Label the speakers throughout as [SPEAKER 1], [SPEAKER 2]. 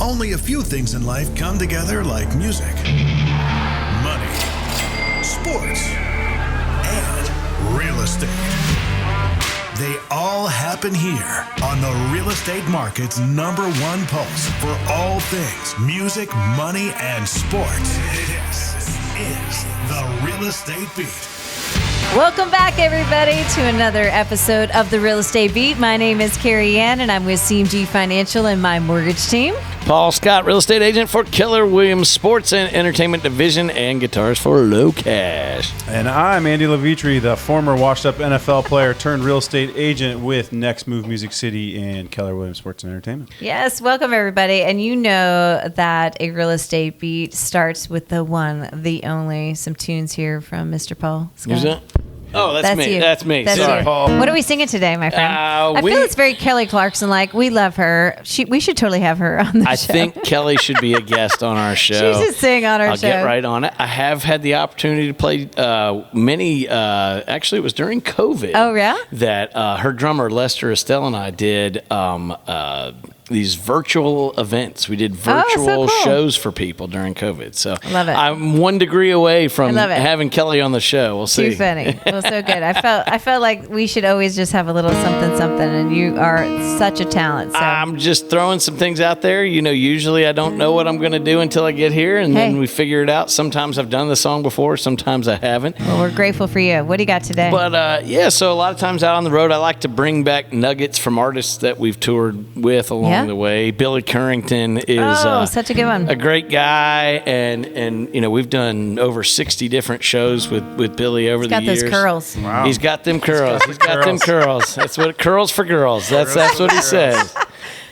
[SPEAKER 1] Only a few things in life come together like music, money, sports, and real estate. They all happen here on the real estate market's #1 pulse for all things music, money, and sports. This is the Real Estate Beat.
[SPEAKER 2] Welcome back, everybody, to another episode of the Real Estate Beat. My name is CareyAnn, and I'm with CMG Financial and My Mortgage Team.
[SPEAKER 3] Paul Scott, real estate agent for Keller Williams Sports and Entertainment Division and guitars for Low Cash.
[SPEAKER 4] And I'm Andy Levitri, the former washed-up NFL player turned real estate agent with Next Move Music City and Keller Williams Sports and Entertainment.
[SPEAKER 2] Yes, welcome, everybody. And you know that a Real Estate Beat starts with the one, the only, some tunes here from Mr. Paul Scott.
[SPEAKER 3] Who's that? Oh, that's me.
[SPEAKER 2] You.
[SPEAKER 3] That's me.
[SPEAKER 2] That's
[SPEAKER 3] Sorry,
[SPEAKER 2] you.
[SPEAKER 3] Paul.
[SPEAKER 2] What are we singing today, my friend? I feel it's very Kelly Clarkson-like. We love her. We should totally have her on the show.
[SPEAKER 3] I think Kelly should be a guest on our show.
[SPEAKER 2] She should sing on our show.
[SPEAKER 3] I'll get right on it. I have had the opportunity to play many. Actually, it was during COVID.
[SPEAKER 2] Oh, yeah?
[SPEAKER 3] That her drummer Lester Estelle and I did these virtual events. We did virtual shows for people during COVID. So
[SPEAKER 2] I love it.
[SPEAKER 3] I'm 1 degree away from having Kelly on the show. We'll see.
[SPEAKER 2] Too funny. Well, so good. I felt like we should always just have a little something, and you are such a talent. So.
[SPEAKER 3] I'm just throwing some things out there. You know, usually I don't know what I'm going to do until I get here, and then we figure it out. Sometimes I've done the song before, sometimes I haven't.
[SPEAKER 2] Well, we're grateful for you. What do you got today?
[SPEAKER 3] But so a lot of times out on the road, I like to bring back nuggets from artists that we've toured with along the way. Billy Currington is
[SPEAKER 2] such a good one.
[SPEAKER 3] A great guy, and you know, we've done over 60 different shows with Billy over the years.
[SPEAKER 2] He's got those curls.
[SPEAKER 3] Wow. He's got them curls. He's got them curls. That's what curls for girls. That's what he says.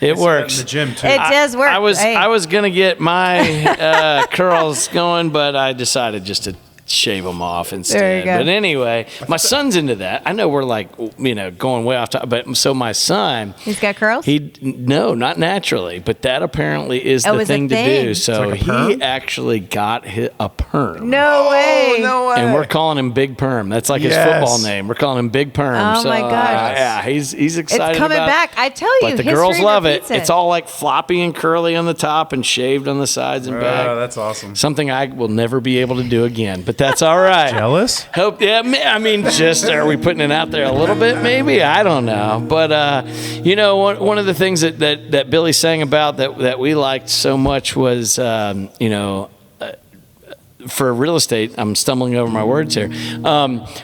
[SPEAKER 3] It works.
[SPEAKER 4] In the gym too.
[SPEAKER 2] It does work.
[SPEAKER 3] I was gonna get my curls going, but I decided just to shave them off instead.
[SPEAKER 2] There you go.
[SPEAKER 3] But anyway, my son's into that. I know we're like, you know, going way off topic, but so my son,
[SPEAKER 2] he's got curls?
[SPEAKER 3] No, not naturally, but that apparently is the thing to do. So
[SPEAKER 4] like
[SPEAKER 3] he actually got a perm.
[SPEAKER 2] No way.
[SPEAKER 4] No way.
[SPEAKER 3] And we're calling him Big Perm. That's like his football name. We're calling him Big Perm.
[SPEAKER 2] Oh,
[SPEAKER 3] so,
[SPEAKER 2] my gosh.
[SPEAKER 3] Yeah, he's excited.
[SPEAKER 2] It's coming
[SPEAKER 3] about
[SPEAKER 2] back. I tell you,
[SPEAKER 3] but the
[SPEAKER 2] history
[SPEAKER 3] girls love it.
[SPEAKER 2] repeats
[SPEAKER 3] It's all like floppy and curly on the top and shaved on the sides and back.
[SPEAKER 4] Oh, that's awesome.
[SPEAKER 3] Something I will never be able to do again, but that's all right.
[SPEAKER 4] Jealous?
[SPEAKER 3] Hope, yeah. I mean, just are we putting it out there a little bit? Maybe, I don't know. But you know, one of the things that Billy sang about that we liked so much was you know. For real estate, I'm stumbling over my words here,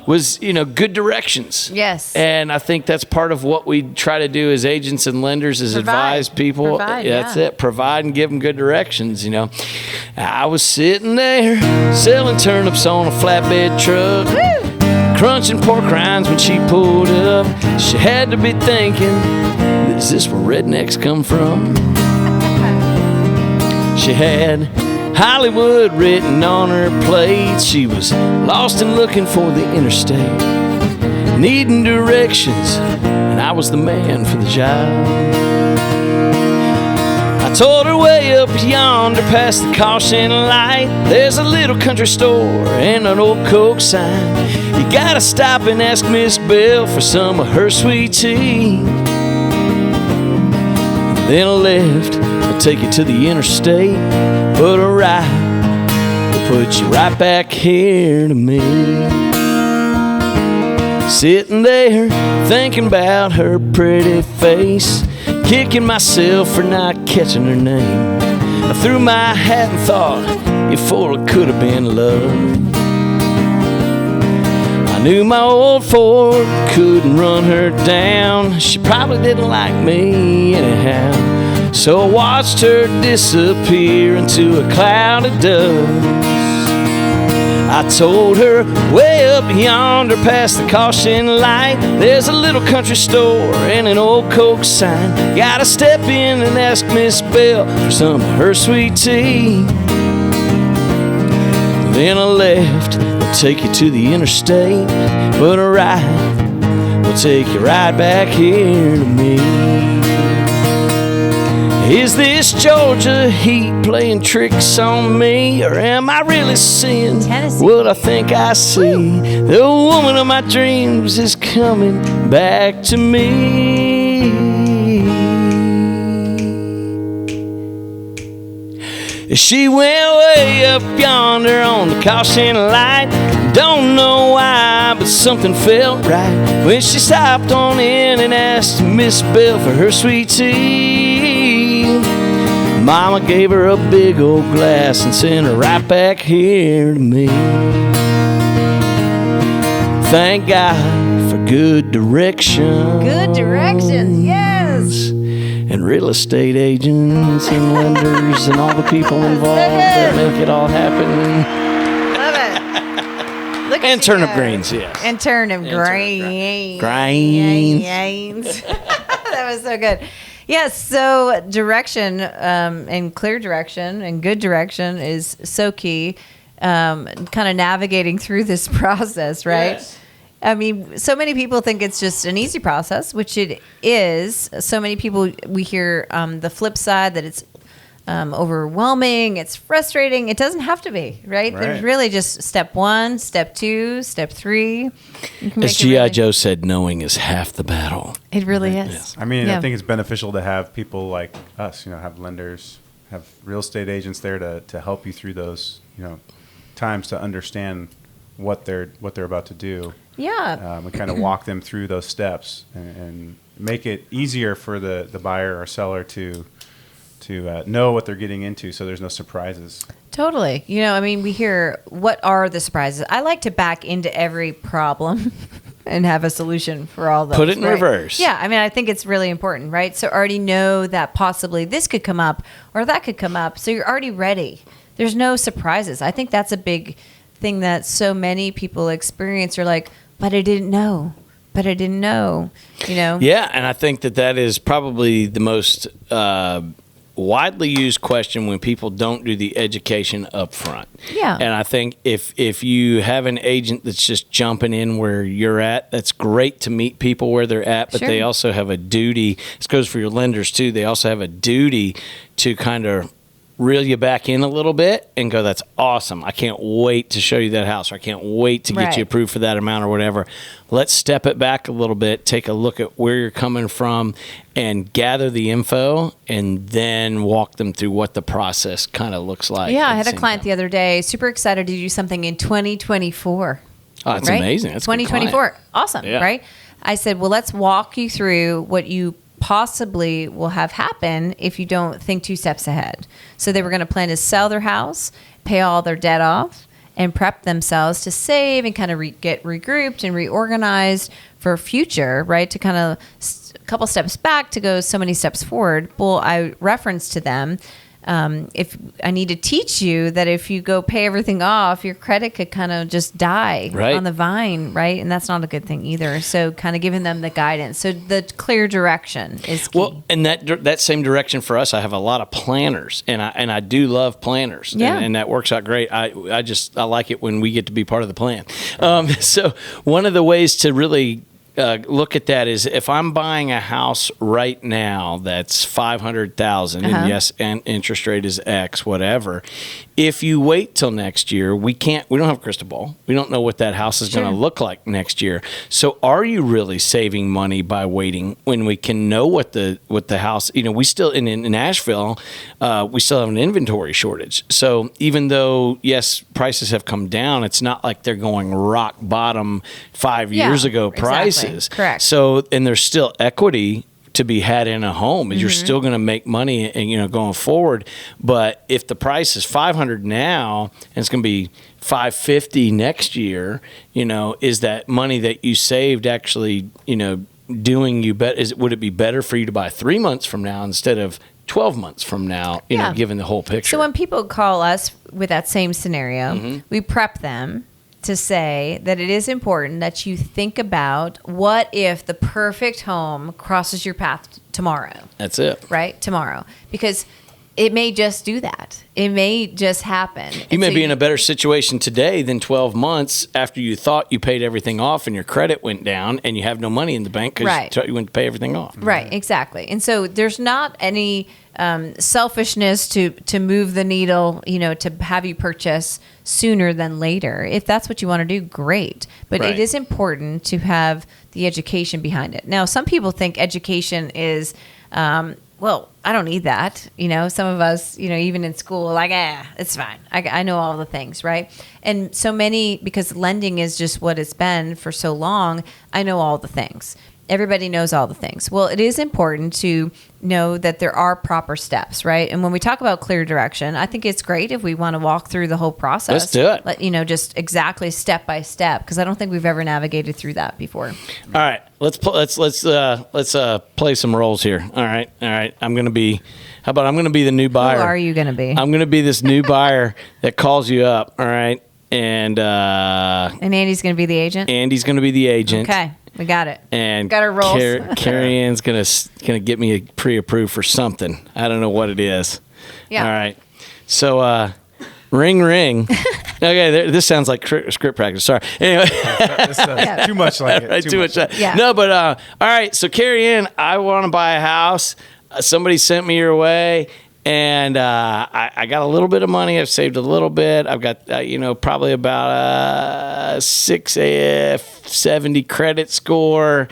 [SPEAKER 3] was, you know, good directions.
[SPEAKER 2] Yes.
[SPEAKER 3] And I think that's part of what we try to do as agents and lenders is advise people. That's it. Provide and give them good directions, you know. I was sitting there selling turnips on a flatbed truck. Woo! Crunching pork rinds when she pulled up. She had to be thinking, is this where rednecks come from? She had Hollywood written on her plate. She was lost and looking for the interstate, needing directions, and I was the man for the job. I told her way up yonder past the caution light, there's a little country store and an old Coke sign. You gotta stop and ask Miss Belle for some of her sweet tea. Then I left, I'll take you to the interstate, put a right, we'll put you right back here to me. Sitting there, thinking about her pretty face, kicking myself for not catching her name. I threw my hat and thought, if it could have been love. I knew my old Ford couldn't run her down. She probably didn't like me anyhow. So I watched her disappear into a cloud of dust. I told her way up yonder past the caution light, there's a little country store and an old Coke sign. Gotta step in and ask Miss Belle for some of her sweet tea. Then I left, I'll take you to the interstate, put a right, we'll take you right back here to me. Is this Georgia heat playing tricks on me, or am I really seeing what I think I see? The woman of my dreams is coming back to me. Back to me. She went way up yonder on the caution light. Don't know why, but something felt right when she stopped on in and asked Miss Bell for her sweet tea. Mama gave her a big old glass and sent her right back here to me. Thank God for good direction.
[SPEAKER 2] Good direction, yes.
[SPEAKER 3] And real estate agents and lenders and all the people involved that make it all happen.
[SPEAKER 2] Love it. Look
[SPEAKER 3] And
[SPEAKER 2] at
[SPEAKER 3] turnip
[SPEAKER 2] you.
[SPEAKER 3] greens, yes.
[SPEAKER 2] And turnip
[SPEAKER 3] Greens.
[SPEAKER 2] grains. That was so good. Yes, so direction and clear direction and good direction is so key. Kind of navigating through this process, right?
[SPEAKER 3] Yes.
[SPEAKER 2] I mean, so many people think it's just an easy process, which it is. So many people, we hear the flip side that it's overwhelming, it's frustrating. It doesn't have to be, right? There's really just step 1, step 2, step 3.
[SPEAKER 3] As G.I. Joe said, knowing is half the battle.
[SPEAKER 2] It really is.
[SPEAKER 3] Yes.
[SPEAKER 4] I mean,
[SPEAKER 2] Yeah.
[SPEAKER 4] I think it's beneficial to have people like us, have lenders, have real estate agents there to help you through those, times to understand what they're about to do.
[SPEAKER 2] Yeah.
[SPEAKER 4] And kind of walk them through those steps and make it easier for the buyer or seller to know what they're getting into, so there's no surprises.
[SPEAKER 2] Totally. We hear, what are the surprises? I like to back into every problem and have a solution for all those.
[SPEAKER 3] Put it in
[SPEAKER 2] right?
[SPEAKER 3] reverse.
[SPEAKER 2] Yeah. I think it's really important, right? So already know that possibly this could come up or that could come up. So you're already ready. There's no surprises. I think that's a big thing that so many people experience. Are like, but I didn't know.
[SPEAKER 3] Yeah, and I think that is probably the most widely used question when people don't do the education up front.
[SPEAKER 2] Yeah.
[SPEAKER 3] And I think if you have an agent that's just jumping in where you're at, that's great to meet people where they're at, but
[SPEAKER 2] Sure.
[SPEAKER 3] they also have a duty. This goes for your lenders too. They also have a duty to kind of reel you back in a little bit and go, that's awesome. I can't wait to show you that house, or I can't wait to get
[SPEAKER 2] Right.
[SPEAKER 3] you approved for that amount or whatever. Let's step it back a little bit, take a look at where you're coming from and gather the info and then walk them through what the process kind of looks like.
[SPEAKER 2] Yeah.
[SPEAKER 3] at
[SPEAKER 2] I had
[SPEAKER 3] the
[SPEAKER 2] a
[SPEAKER 3] same
[SPEAKER 2] client
[SPEAKER 3] time.
[SPEAKER 2] the other day, super excited to do something in 2024.
[SPEAKER 3] Oh, that's
[SPEAKER 2] right?
[SPEAKER 3] amazing. That's a good
[SPEAKER 2] 2024.
[SPEAKER 3] client.
[SPEAKER 2] Awesome,
[SPEAKER 3] Yeah.
[SPEAKER 2] right? I said, well, let's walk you through what you possibly will have happen if you don't think 2 steps ahead. So they were going to plan to sell their house, pay all their debt off, and prep themselves to save and kind of get regrouped and reorganized for future, right? To kind of a couple steps back to go so many steps forward. Well, I referenced to them, if I need to teach you that if you go pay everything off, your credit could kind of just die
[SPEAKER 3] Right.
[SPEAKER 2] on the vine, right? And that's not a good thing either. So kind of giving them the guidance. So the clear direction is key.
[SPEAKER 3] Well, and that same direction for us, I have a lot of planners, and I do love planners,
[SPEAKER 2] Yeah.
[SPEAKER 3] and that works out great. I like it when we get to be part of the plan. So one of the ways to really look at that is if I'm buying a house right now that's $500,000 and yes, and interest rate is X, whatever. If you wait till next year, we don't have a crystal ball. We don't know what that house is going to look like next year. So are you really saving money by waiting when we can know what the house, we still in Nashville, we still have an inventory shortage. So even though, yes, prices have come down, it's not like they're going rock bottom 5 years ago prices.
[SPEAKER 2] Exactly. Correct.
[SPEAKER 3] So, and there's still equity to be had in a home, and you're still going to make money and going forward. But if the price is $500 now and it's going to be $550 next year, is that money that you saved actually doing you better? Would it be better for you to buy 3 months from now instead of 12 months from now, given the whole picture?
[SPEAKER 2] So when people call us with that same scenario, we prep them to say that it is important that you think about what if the perfect home crosses your path tomorrow.
[SPEAKER 3] That's it.
[SPEAKER 2] Right? Tomorrow. Because it may just do that. It may just happen.
[SPEAKER 3] You may be in a better situation today than 12 months after you thought you paid everything off and your credit went down and you have no money in the bank because you went to pay everything off.
[SPEAKER 2] Right, exactly. And so there's not any selfishness to move the needle, to have you purchase sooner than later. If that's what you want to do, great. But it is important to have the education behind it. Now, some people think education is well, I don't need that. Some of us, even in school, like, it's fine. I know all the things, right? And so many, because lending is just what it's been for so long, I know all the things. Everybody knows all the things. Well, it is important to know that there are proper steps, right? And when we talk about clear direction, I think it's great if we want to walk through the whole process.
[SPEAKER 3] Let's do it.
[SPEAKER 2] Just exactly step by step, because I don't think we've ever navigated through that before.
[SPEAKER 3] All right, let's play some roles here. All right. I'm going to be the new buyer.
[SPEAKER 2] Who are you going to be?
[SPEAKER 3] I'm going to be this new buyer that calls you up. All right, and
[SPEAKER 2] Andy's going to be the agent.
[SPEAKER 3] Andy's going to be the agent.
[SPEAKER 2] Okay. We got it.
[SPEAKER 3] And
[SPEAKER 2] got our roles.
[SPEAKER 3] CareyAnn's gonna get me a pre-approved for something. I don't know what it is.
[SPEAKER 2] Yeah.
[SPEAKER 3] All right. So, ring. Okay, this sounds like script practice. Sorry. Anyway,
[SPEAKER 4] too much like it.
[SPEAKER 3] Too much.
[SPEAKER 2] Yeah.
[SPEAKER 3] No, but all right. So, CareyAnn, I want to buy a house. Somebody sent me your way. And I got a little bit of money. I've saved a little bit. I've got, probably about a 670 credit score.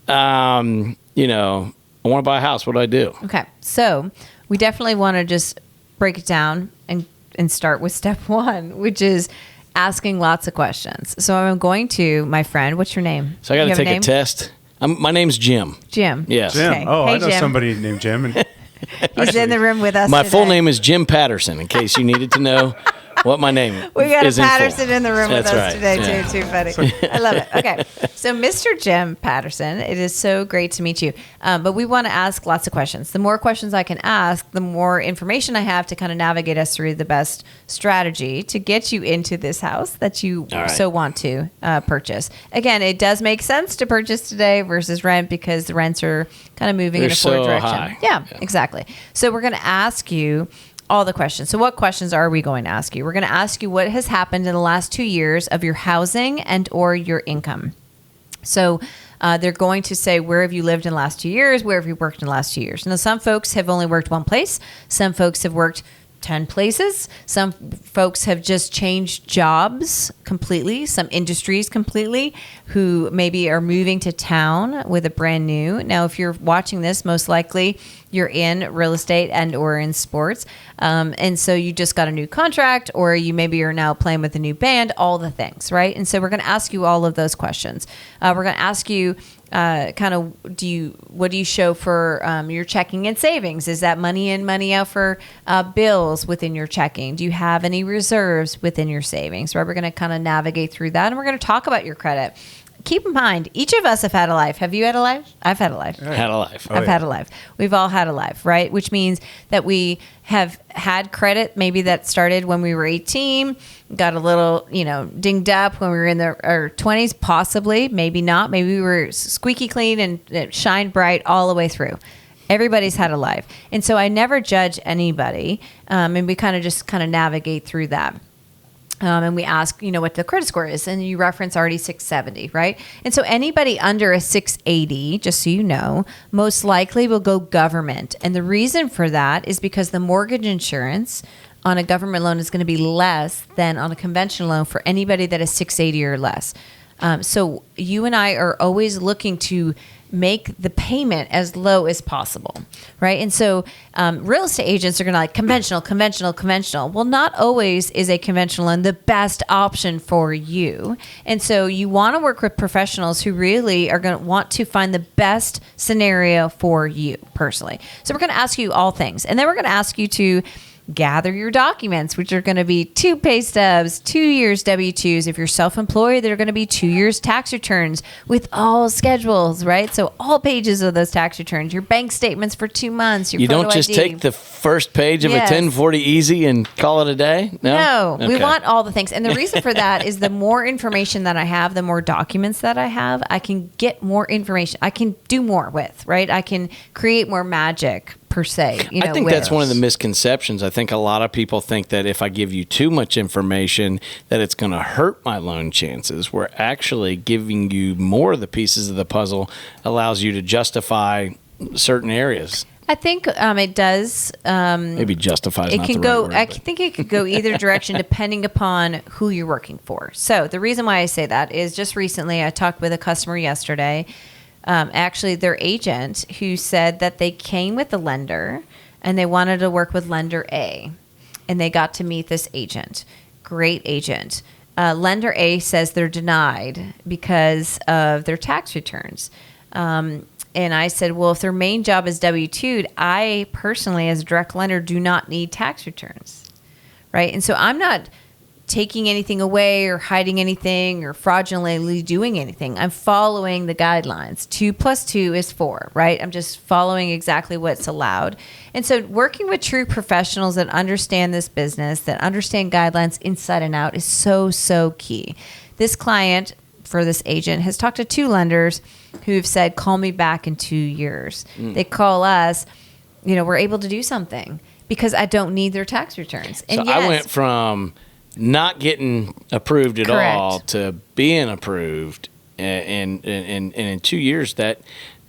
[SPEAKER 3] I want to buy a house. What do I do?
[SPEAKER 2] Okay. So we definitely want to just break it down and start with step one, which is asking lots of questions. So I'm going to, my friend, what's your name?
[SPEAKER 3] So I got to take a test. My name's Jim.
[SPEAKER 2] Jim.
[SPEAKER 3] Yes.
[SPEAKER 4] Jim.
[SPEAKER 2] Okay.
[SPEAKER 4] Oh,
[SPEAKER 2] Hey,
[SPEAKER 4] I know
[SPEAKER 2] Jim.
[SPEAKER 4] somebody named Jim. And
[SPEAKER 2] He's in the room with us
[SPEAKER 3] My
[SPEAKER 2] today.
[SPEAKER 3] full name is Jim Patterson, in case you needed to know what my name is.
[SPEAKER 2] We got a
[SPEAKER 3] in full.
[SPEAKER 2] Patterson in the room with
[SPEAKER 3] That's
[SPEAKER 2] us
[SPEAKER 3] right.
[SPEAKER 2] today,
[SPEAKER 3] Yeah.
[SPEAKER 2] too. Too funny. I love it. Okay. So, Mr. Jim Patterson, it is so great to meet you. But we want to ask lots of questions. The more questions I can ask, the more information I have to kind of navigate us through the best strategy to get you into this house that you so want to purchase. Again, it does make sense to purchase today versus rent, because the rents are kind of moving in a forward direction.
[SPEAKER 3] High.
[SPEAKER 2] Yeah, exactly. So we're going to ask you all the questions. So what questions are we going to ask you? We're going to ask you what has happened in the last 2 years of your housing and or your income. So they're going to say, where have you lived in the last 2 years? Where have you worked in the last 2 years? Now, some folks have only worked one place. Some folks have worked 10 places. Some folks have just changed jobs completely, some industries completely, who maybe are moving to town with a brand new. Now, if you're watching this, most likely you're in real estate and or in sports. And so you just got a new contract, or you maybe are now playing with a new band, all the things, right? And so we're going to ask you all of those questions. We're going to ask you kind of, what do you show for your checking and savings? Is that money in, money out for bills within your checking? Do you have any reserves within your savings? Right? We're going to kind of navigate through that, and we're going to talk about your credit. Keep in mind, each of us have had a life. Have you had a life? I've had a life.
[SPEAKER 3] Had a life.
[SPEAKER 2] I've had a life. We've all had a life, right? Which means that we have had credit maybe that started when we were 18, got a little, dinged up when we were in our 20s, possibly, maybe not. Maybe we were squeaky clean and it shined bright all the way through. Everybody's had a life. And so I never judge anybody, and we kind of navigate through that. And we ask, what the credit score is. And you reference already 670, right? And so anybody under a 680, just so you know, most likely will go government. And the reason for that is because the mortgage insurance on a government loan is going to be less than on a conventional loan for anybody that is 680 or less. So you and I are always looking to make the payment as low as possible, right? And so real estate agents are going to like conventional. Well, not always is a conventional loan the best option for you. And so you want to work with professionals who really are going to want to find the best scenario for you personally. So we're going to ask you all things. And then we're going to ask you to gather your documents, which are going to be 2 pay stubs, 2 years W-2s. If you're self-employed, they're going to be 2 years tax returns with all schedules, right? So all pages of those tax returns, your bank statements for 2 months, your
[SPEAKER 3] You
[SPEAKER 2] photo
[SPEAKER 3] don't just
[SPEAKER 2] ID.
[SPEAKER 3] take the first page of
[SPEAKER 2] Yes.
[SPEAKER 3] a 1040 easy and call it a day?
[SPEAKER 2] No, we
[SPEAKER 3] Okay.
[SPEAKER 2] want all the things. And the reason for that is the more information that I have, the more documents that I have, I can get more information. I can do more with, right? I can create more magic per se.
[SPEAKER 3] I think that's one of the misconceptions. I think a lot of people think that if I give you too much information, that it's going to hurt my loan chances. Where actually giving you more of the pieces of the puzzle allows you to justify certain areas.
[SPEAKER 2] I think it does.
[SPEAKER 3] Maybe justifies
[SPEAKER 2] It
[SPEAKER 3] not
[SPEAKER 2] can
[SPEAKER 3] the right
[SPEAKER 2] go.
[SPEAKER 3] word,
[SPEAKER 2] I
[SPEAKER 3] but-
[SPEAKER 2] think it could go either direction depending upon who you're working for. So the reason why I say that is just recently I talked with a customer yesterday. actually their agent, who said that they came with the lender and they wanted to work with lender A, and they got to meet this agent. Great agent. Lender A says they're denied because of their tax returns. And I said, well, if their main job is W-2'd, I personally, as a direct lender, do not need tax returns, right? And so I'm not taking anything away or hiding anything or fraudulently doing anything. I'm following the guidelines. 2 + 2 is 4, right? I'm just following exactly what's allowed. And so working with true professionals that understand this business, that understand guidelines inside and out, is so, so key. This client, for this agent, has talked to 2 lenders who've said, call me back in 2 years. They call us, we're able to do something because I don't need their tax returns. And
[SPEAKER 3] so yes, I went from not getting approved at all to being approved, and in 2 years, that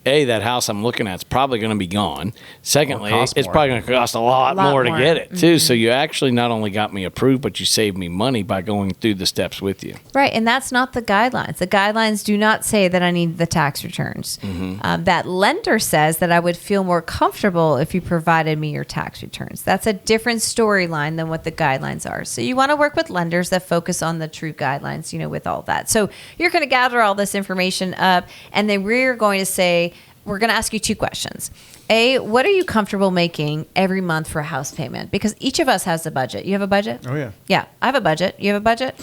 [SPEAKER 3] house I'm looking at is probably going to be gone. Secondly, it's probably going to cost a lot more to get it too. So you actually not only got me approved, but you saved me money by going through the steps with you.
[SPEAKER 2] Right, and that's not the guidelines. The guidelines do not say that I need the tax returns. That lender says that I would feel more comfortable if you provided me your tax returns. That's a different storyline than what the guidelines are. So you want to work with lenders that focus on the true guidelines, with all that. So you're going to gather all this information up, and then we're going to say, we're going to ask you 2 questions. A, what are you comfortable making every month for a house payment? Because each of us has a budget. You have a budget?
[SPEAKER 4] Oh, yeah.
[SPEAKER 2] Yeah, I have a budget. You have a budget?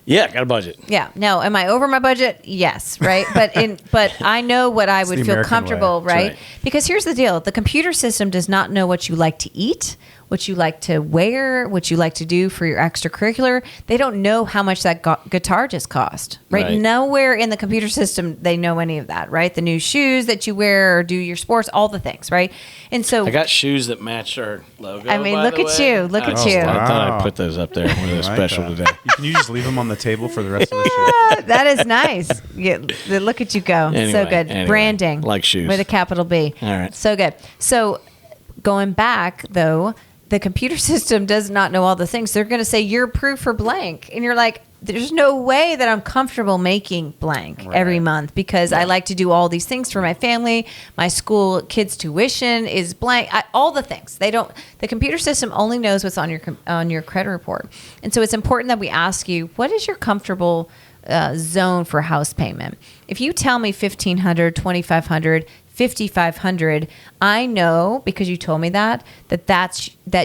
[SPEAKER 3] Yeah, got a budget.
[SPEAKER 2] Yeah. No, am I over my budget? Yes, right? But I know what I would feel
[SPEAKER 4] American
[SPEAKER 2] comfortable,
[SPEAKER 4] way.
[SPEAKER 2] right?
[SPEAKER 3] Right.
[SPEAKER 2] Because here's the deal. The computer system does not know what you like to eat, what you like to wear, what you like to do for your extracurricular. They don't know how much that guitar just cost, right? Nowhere in the computer system they know any of that, right? The new shoes that you wear or do your sports, all the things, right? And so
[SPEAKER 3] I got shoes that match our logo.
[SPEAKER 2] I mean, look at you. Look at you.
[SPEAKER 3] I thought I'd put those up there. They're special today.
[SPEAKER 4] Can you just leave them on the table for the rest of the show?
[SPEAKER 2] Yeah, that is nice. Yeah, look at you go. So good. Branding.
[SPEAKER 3] Like shoes.
[SPEAKER 2] With a capital B.
[SPEAKER 3] All right.
[SPEAKER 2] So good. So going back, though, the computer system does not know all the things. They're going to say, you're approved for blank. And you're like, there's no way that I'm comfortable making blank every month because I like to do all these things for my family. My school kids' tuition is blank. All the things. The computer system only knows what's on your credit report. And so it's important that we ask you, what is your comfortable zone for house payment? If you tell me $1,500, $2,500, $5,500, I know, because you told me that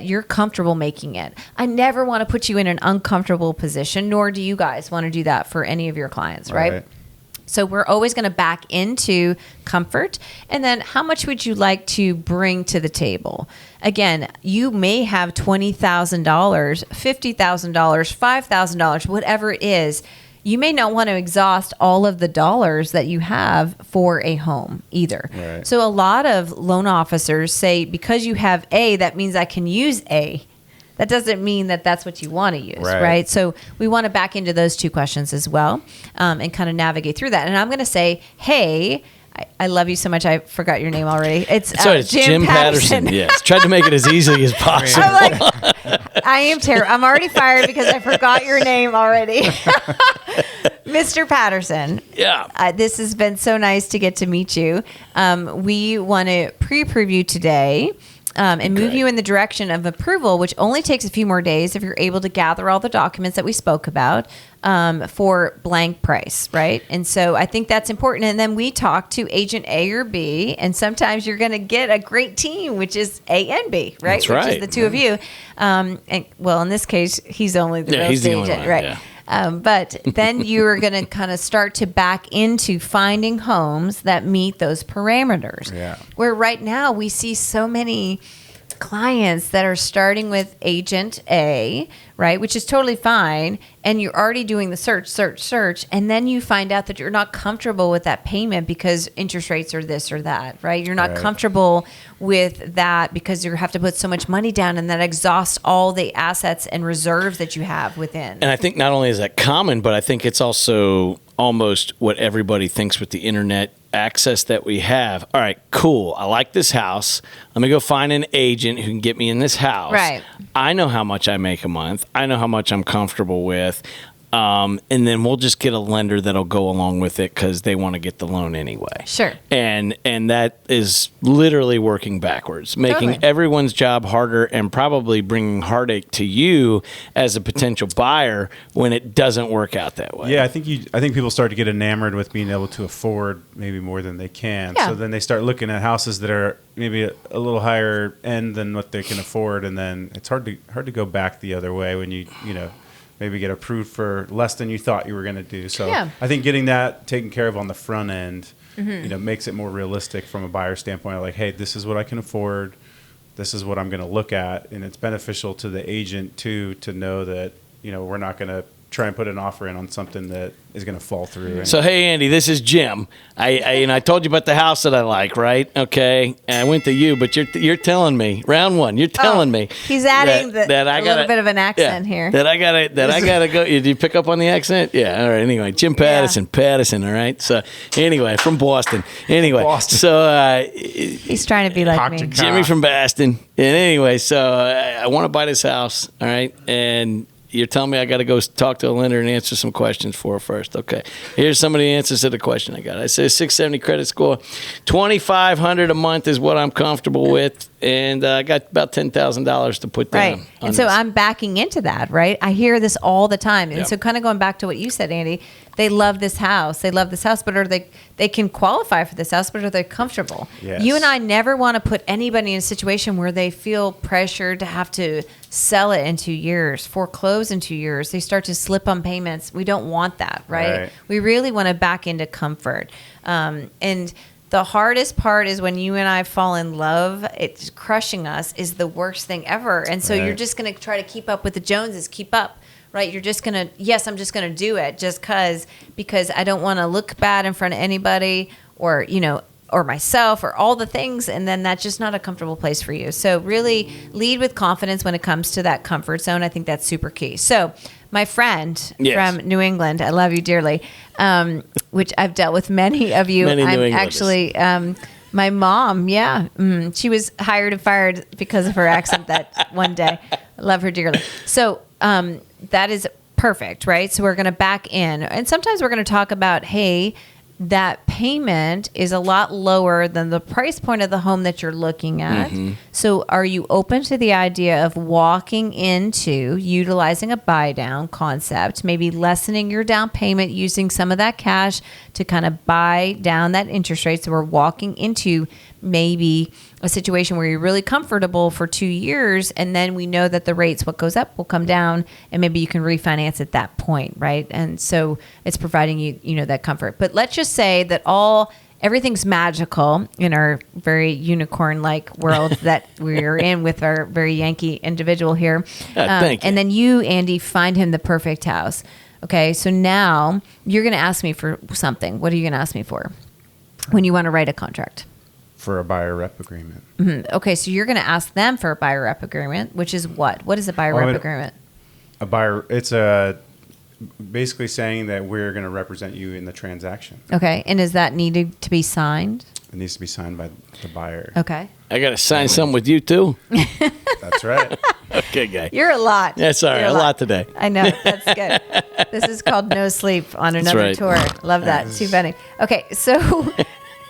[SPEAKER 2] you're comfortable making it. I never want to put you in an uncomfortable position, nor do you guys want to do that for any of your clients, right? So we're always going to back into comfort. And then how much would you like to bring to the table? Again, you may have $20,000, $50,000, $5,000, whatever it is. You may not want to exhaust all of the dollars that you have for a home either.
[SPEAKER 4] Right.
[SPEAKER 2] So a lot of loan officers say, because you have A, that means I can use A. That doesn't mean that that's what you want to use, right? So we want to back into those 2 questions as well, and kind of navigate through that. And I'm going to say, hey, I love you so much. I forgot your name already. It's
[SPEAKER 3] Jim Patterson. Yes, tried to make it as easily as possible.
[SPEAKER 2] I'm like, I am terrible. I'm already fired because I forgot your name already. Mr. Patterson.
[SPEAKER 3] Yeah.
[SPEAKER 2] This has been so nice to get to meet you. We want to pre-approve you today. And move you in the direction of approval, which only takes a few more days if you're able to gather all the documents that we spoke about for blank price, right? And so I think that's important. And then we talk to agent A or B, and sometimes you're going to get a great team, which is A and B, right?
[SPEAKER 3] That's right.
[SPEAKER 2] Which is the 2 of you. And well, in this case, he's only the real estate agent, right?
[SPEAKER 3] Yeah.
[SPEAKER 2] But then you're going to kind of start to back into finding homes that meet those parameters.
[SPEAKER 4] Yeah.
[SPEAKER 2] Where right now we see so many clients that are starting with agent A, right, which is totally fine, and you're already doing the search, and then you find out that you're not comfortable with that payment because interest rates are this or that, right? You're not comfortable with that because you have to put so much money down, and that exhausts all the assets and reserves that you have within.
[SPEAKER 3] And I think not only is that common, but I think it's also almost what everybody thinks with the internet access that we have. All right, cool. I like this house. Let me go find an agent who can get me in this house.
[SPEAKER 2] Right.
[SPEAKER 3] I know how much I make a month. I know how much I'm comfortable with. And then we'll just get a lender that'll go along with it because they want to get the loan anyway.
[SPEAKER 2] Sure.
[SPEAKER 3] And that is literally working backwards, making
[SPEAKER 2] Totally.
[SPEAKER 3] everyone's job harder and probably bringing heartache to you as a potential buyer when it doesn't work out that way.
[SPEAKER 4] Yeah, I think people start to get enamored with being able to afford maybe more than they can.
[SPEAKER 2] Yeah.
[SPEAKER 4] So then they start looking at houses that are maybe a little higher end than what they can afford, and then it's hard to go back the other way when you maybe get approved for less than you thought you were going to do. So
[SPEAKER 2] Yeah.
[SPEAKER 4] I think getting that taken care of on the front end, makes it more realistic from a buyer standpoint. Like, hey, this is what I can afford. This is what I'm going to look at. And it's beneficial to the agent too, to know that, we're not going to try and put an offer in on something that is going to fall through.
[SPEAKER 3] So, hey, Andy, this is Jim. I told you about the house that I like, right? Okay. And I went to you, but you're telling me, round one, you're telling me.
[SPEAKER 2] He's adding
[SPEAKER 3] that I
[SPEAKER 2] a little bit of an accent here.
[SPEAKER 3] That I gotta go. Did you pick up on the accent? Yeah. All right. Anyway, Jim Pattison. All right. So anyway, from Boston. Anyway,
[SPEAKER 4] Boston.
[SPEAKER 3] So
[SPEAKER 2] He's trying to be like me.
[SPEAKER 3] Jimmy from Boston. And anyway, so I want to buy this house. All right. And you're telling me I got to go talk to a lender and answer some questions for her first. Okay. Here's some of the answers to the question I got. I say 670 credit score. $2,500 a month is what I'm comfortable with. And I got about $10,000 to put down.
[SPEAKER 2] Right. And so I'm backing into that, right? I hear this all the time. And
[SPEAKER 3] Yep.
[SPEAKER 2] so kind of going back to what you said, Andy, they love this house. They love this house, but they can qualify for this house, but are they comfortable?
[SPEAKER 4] Yes.
[SPEAKER 2] You and I never want to put anybody in a situation where they feel pressured to have to sell it in 2 years, foreclose in 2 years. They start to slip on payments. We don't want that, right? We really want to back into comfort. And the hardest part is when you and I fall in love, it's crushing us is the worst thing ever. And so you're just going to try to keep up with the Joneses, keep up, right? You're just going to, yes, I'm just going to do it just because I don't want to look bad in front of anybody or, or myself or all the things. And then that's just not a comfortable place for you. So really lead with confidence when it comes to that comfort zone. I think that's super key. So my friend from New England, I love you dearly, which I've dealt with many of you. I'm actually, my mom, she was hired and fired because of her accent that one day. I love her dearly. So that is perfect, right? So we're going to back in. And sometimes we're going to talk about, hey, that payment is a lot lower than the price point of the home that you're looking at. Mm-hmm. So are you open to the idea of walking into utilizing a buy down concept, maybe lessening your down payment, using some of that cash to kind of buy down that interest rate? So we're walking into maybe a situation where you're really comfortable for 2 years, and then we know that the rates, what goes up will come down, and maybe you can refinance at that point, right? And so it's providing you that comfort. But let's just say that everything's magical in our very unicorn-like world that we're in with our very Yankee individual here.
[SPEAKER 3] Thank you.
[SPEAKER 2] And then you, Andy, find him the perfect house. Okay, so now you're going to ask me for something. What are you going to ask me for when you want to write a contract?
[SPEAKER 4] For a buyer rep agreement.
[SPEAKER 2] Mm-hmm. Okay, so you're going to ask them for a buyer rep agreement, which is what? What is a buyer rep agreement?
[SPEAKER 4] A buyer, it's basically saying that we're going to represent you in the transaction.
[SPEAKER 2] Okay, and is that needed to be signed?
[SPEAKER 4] It needs to be signed by the buyer.
[SPEAKER 2] Okay.
[SPEAKER 3] I got to sign something with you too.
[SPEAKER 4] That's right.
[SPEAKER 3] Okay, guy.
[SPEAKER 2] You're a lot.
[SPEAKER 3] That's all right. A lot today.
[SPEAKER 2] I know. That's good. This is called No Sleep on another tour. Love that. Too funny. Okay, so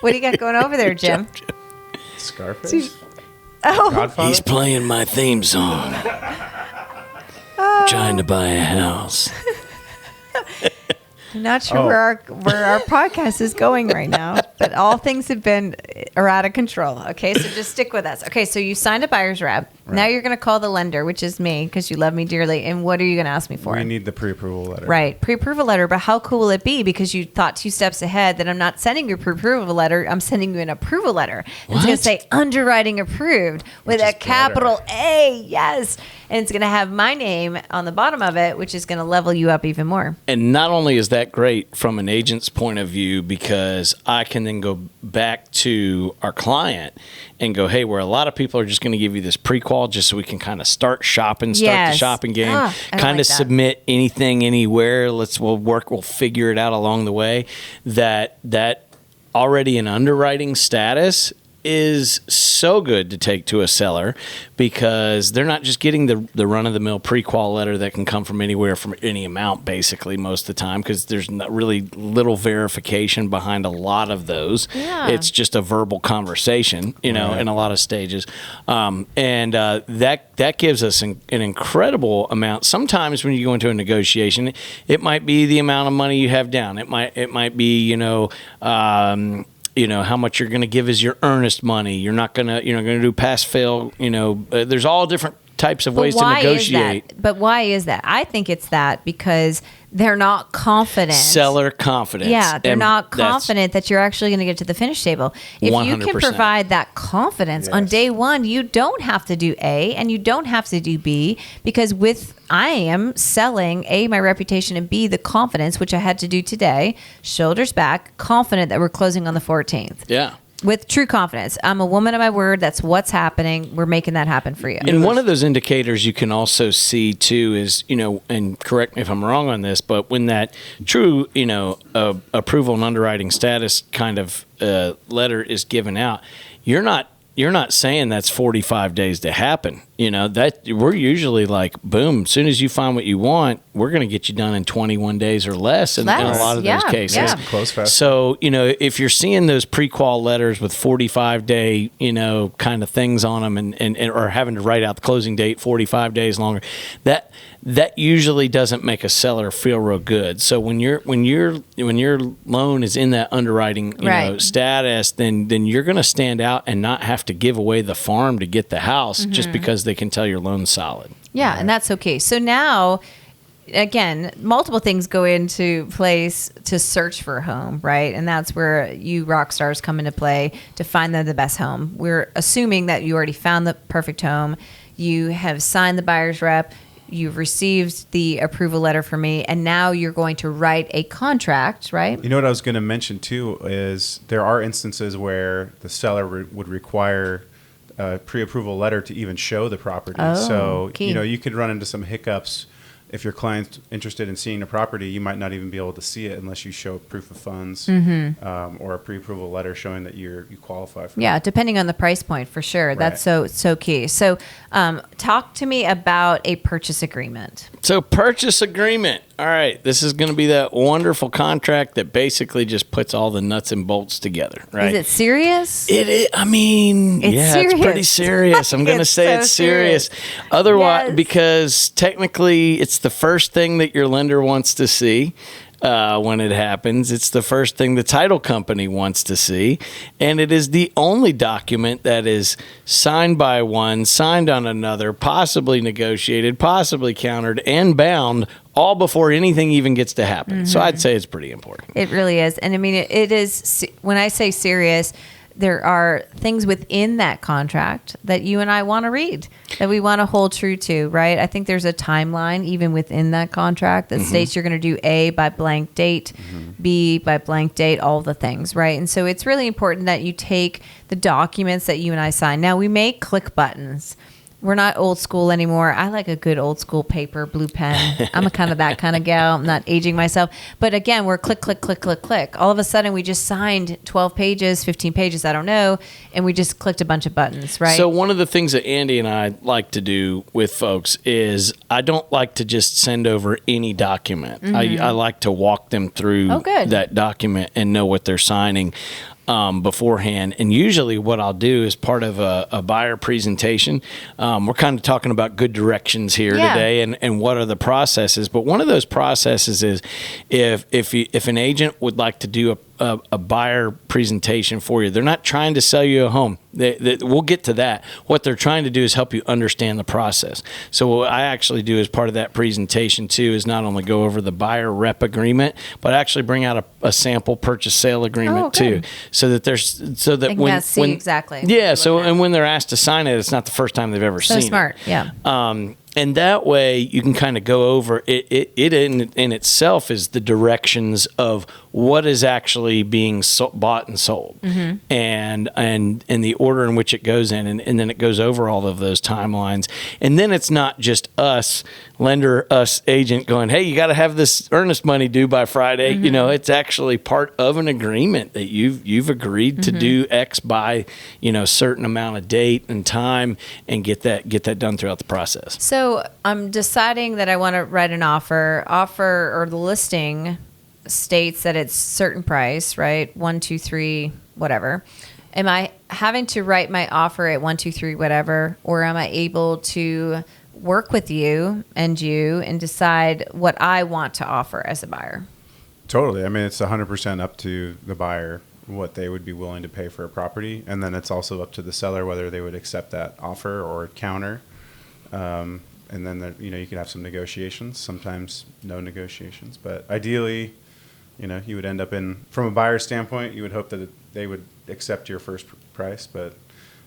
[SPEAKER 2] what do you got going over there, Jim?
[SPEAKER 4] Scarface?
[SPEAKER 2] Oh,
[SPEAKER 4] Godfather?
[SPEAKER 3] He's playing my theme song. Trying to buy a house.
[SPEAKER 2] I'm not sure where our podcast is going right now, but all things are out of control. Okay, so just stick with us. Okay, so you signed a buyer's rep. Right. Now you're going to call the lender, which is me, because you love me dearly. And what are you going to ask me for?
[SPEAKER 4] We need the pre-approval letter.
[SPEAKER 2] Right, pre-approval letter. But how cool will it be? Because you thought 2 steps ahead that I'm not sending you a pre-approval letter. I'm sending you an approval letter. What? It's going to say underwriting approved with a capital A. Yes. And it's going to have my name on the bottom of it, which is going to level you up even more.
[SPEAKER 3] And not only is that great from an agent's point of view, because I can then go back to our client and go, hey, where a lot of people are just going to give you this pre-qual just so we can kind of start the shopping game, kind of submit anything, anywhere. We'll figure it out along the way. That already in underwriting status is so good to take to a seller because they're not just getting the run-of-the-mill pre-qual letter that can come from anywhere from any amount basically most of the time, because there's not really little verification behind a lot of those.
[SPEAKER 2] Yeah.
[SPEAKER 3] It's just a verbal conversation, in a lot of stages. That gives us an incredible amount. Sometimes when you go into a negotiation, it might be the amount of money you have down. It might be, how much you're going to give as your earnest money. You're not going to do pass fail. There's all different types of ways to negotiate.
[SPEAKER 2] But why is that? I think it's that because they're not confident.
[SPEAKER 3] Seller confidence.
[SPEAKER 2] Yeah, they're not confident that you're actually going to get to the finish table. If 100%. You can provide that confidence on day one, you don't have to do A and you don't have to do B, because I am selling A, my reputation, and B, the confidence, which I had to do today, shoulders back, confident that we're closing on the 14th.
[SPEAKER 3] Yeah.
[SPEAKER 2] With true confidence. I'm a woman of my word. That's what's happening. We're making that happen for you.
[SPEAKER 3] And one of those indicators you can also see too is, and correct me if I'm wrong on this, but when that true, approval and underwriting status kind of letter is given out, you're not saying that's 45 days to happen. That we're usually like, boom, as soon as you find what you want, we're going to get you done in 21 days or less in a lot of those cases.
[SPEAKER 2] Yeah.
[SPEAKER 4] Close fast.
[SPEAKER 3] So, if you're seeing those pre-qual letters with 45-day, kind of things on them and or having to write out the closing date 45 days longer, that usually doesn't make a seller feel real good. So when your loan is in that underwriting status, then you're going to stand out and not have to give away the farm to get the house just because they can tell your loan's solid.
[SPEAKER 2] Yeah, and that's okay. So now, again, multiple things go into place to search for a home, right? And that's where you rock stars come into play to find the best home. We're assuming that you already found the perfect home. You have signed the buyer's rep. You've received the approval letter from me, and now you're going to write a contract, right?
[SPEAKER 4] You know what I was going to mention too is there are instances where the seller would require a pre-approval letter to even show the property. So,
[SPEAKER 2] key.
[SPEAKER 4] You could run into some hiccups. If your client's interested in seeing a property, you might not even be able to see it unless you show proof of funds or a pre-approval letter showing that you qualify for it.
[SPEAKER 2] Yeah, depending on the price point, for sure. Right. That's so key. So talk to me about a purchase agreement.
[SPEAKER 3] So purchase agreement. All right, this is going to be that wonderful contract that basically just puts all the nuts and bolts together, right?
[SPEAKER 2] Is it serious?
[SPEAKER 3] It is. I mean,
[SPEAKER 2] serious.
[SPEAKER 3] It's pretty serious. I'm going to say it's serious. Otherwise, because technically it's the first thing that your lender wants to see. When it happens, it's the first thing the title company wants to see, and it is the only document that is signed by one, signed on another, possibly negotiated, possibly countered, and bound, all before anything even gets to happen. So I'd say it's pretty important.
[SPEAKER 2] It really is. And I mean, it is, when I say serious, there are things within that contract that you and I want to read, that we want to hold true to, right? I think there's a timeline even within that contract that states you're going to do A by blank date, B by blank date, all the things, right? And so it's really important that you take the documents that you and I sign. Now, we may click buttons. We're not old school anymore. I like a good old school paper, blue pen. I'm that kind of gal. I'm not aging myself. But again, we're click, click, click, click, click. All of a sudden, we just signed 12 pages, 15 pages, I don't know, and we just clicked a bunch of buttons, right?
[SPEAKER 3] So one of the things that Andy and I like to do with folks is I don't like to just send over any document. I like to walk them through that document and know what they're signing beforehand. And usually what I'll do is part of a buyer presentation. We're kind of talking about good directions here today and what are the processes. But one of those processes is if an agent would like to do a buyer presentation for you, they're not trying to sell you a home. We'll get to that. What they're trying to do is help you understand the process. So what I actually do as part of that presentation too is not only go over the buyer rep agreement, but actually bring out a sample purchase sale agreement too, so that when
[SPEAKER 2] exactly.
[SPEAKER 3] Yeah. So and when they're asked to sign it, it's not the first time they've ever seen it.
[SPEAKER 2] So smart. Yeah.
[SPEAKER 3] And that way you can kind of go over it in itself is the directions of what is actually being bought and sold, and the order in which it goes in, and then it goes over all of those timelines. And then it's not just us agent going, hey, you got to have this earnest money due by Friday. It's actually part of an agreement that you've agreed to do X by certain amount of date and time, and get that done throughout the process.
[SPEAKER 2] So I'm deciding that I want to write an offer, or the listing states that it's certain price, right? 1, 2, 3, whatever. Am I having to write my offer at 1, 2, 3, whatever, or am I able to work with you and decide what I want to offer as a buyer?
[SPEAKER 4] Totally. I mean, it's 100% up to the buyer what they would be willing to pay for a property, and then it's also up to the seller whether they would accept that offer or counter. And then you could have some negotiations. Sometimes no negotiations, but ideally, you would end up from a buyer standpoint, you would hope that they would accept your first price, but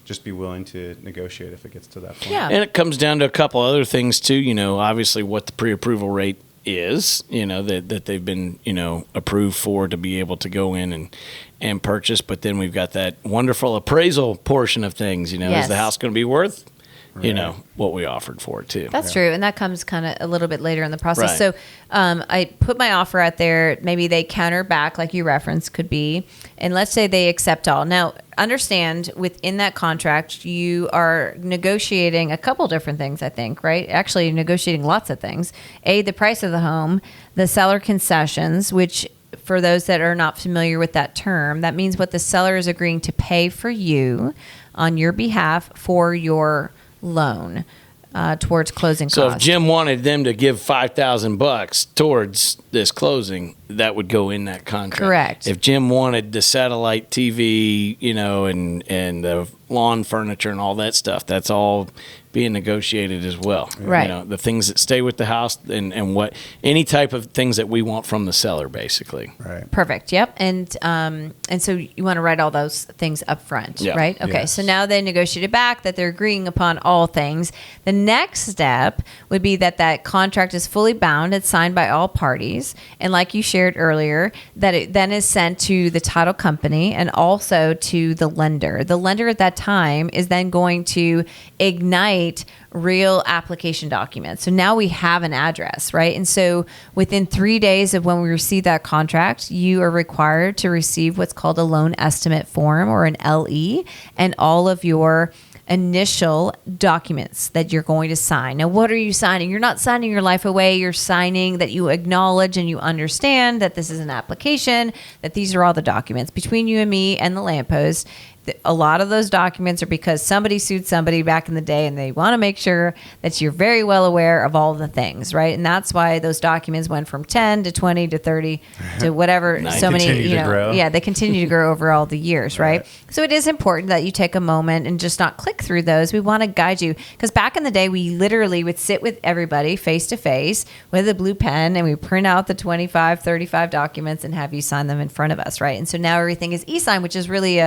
[SPEAKER 4] just be willing to negotiate if it gets to that point.
[SPEAKER 2] Yeah.
[SPEAKER 3] And it comes down to a couple other things too. Obviously what the pre-approval rate is, that they've been, approved for to be able to go in and purchase. But then we've got that wonderful appraisal portion of things.
[SPEAKER 2] Yes.
[SPEAKER 3] Is the house going to be worth,
[SPEAKER 4] Right.
[SPEAKER 3] what we offered for it too.
[SPEAKER 2] That's true. And that comes kind of a little bit later in the process.
[SPEAKER 3] Right.
[SPEAKER 2] So I put my offer out there. Maybe they counter back, like you referenced, could be. And let's say they accept all. Now, understand within that contract, you are negotiating a couple different things, I think, right? Actually, you're negotiating lots of things. The price of the home, the seller concessions, which for those that are not familiar with that term, that means what the seller is agreeing to pay for you on your behalf for your loan towards closing costs.
[SPEAKER 3] So if Jim wanted them to give $5,000 towards this closing, that would go in that contract.
[SPEAKER 2] Correct.
[SPEAKER 3] If Jim wanted the satellite TV, and the lawn furniture and all that stuff, that's all being negotiated as well.
[SPEAKER 2] Right.
[SPEAKER 3] The things that stay with the house and what any type of things that we want from the seller, basically.
[SPEAKER 4] Right.
[SPEAKER 2] Perfect. Yep. And so you want to write all those things up front,
[SPEAKER 3] Yeah.
[SPEAKER 2] right? Okay.
[SPEAKER 4] Yes.
[SPEAKER 2] So now they negotiated back that they're agreeing upon all things. The next step would be that contract is fully bound. It's signed by all parties. And like you shared earlier, that it then is sent to the title company and also to the lender. The lender at that time is then going to ignite real application documents. So now we have an address, right? And so within 3 days of when we receive that contract, you are required to receive what's called a loan estimate form, or an LE, and all of your initial documents that you're going to sign. Now, what are you signing? You're not signing your life away. You're signing that you acknowledge and you understand that this is an application, that these are all the documents between you and me and the lamppost. A lot of those documents are because somebody sued somebody back in the day, and they want to make sure that you're very well aware of all the things, right? And that's why those documents went from 10 to 20 to 30 to whatever. So many,
[SPEAKER 4] Continue to grow.
[SPEAKER 2] yeah, they continue to grow over all the years, right? So it is important that you take a moment and just not click through those. We want to guide you, because back in the day, we literally would sit with everybody face to face with a blue pen, and we print out the 25, 35 documents and have you sign them in front of us, right? And so now everything is e-sign, which is really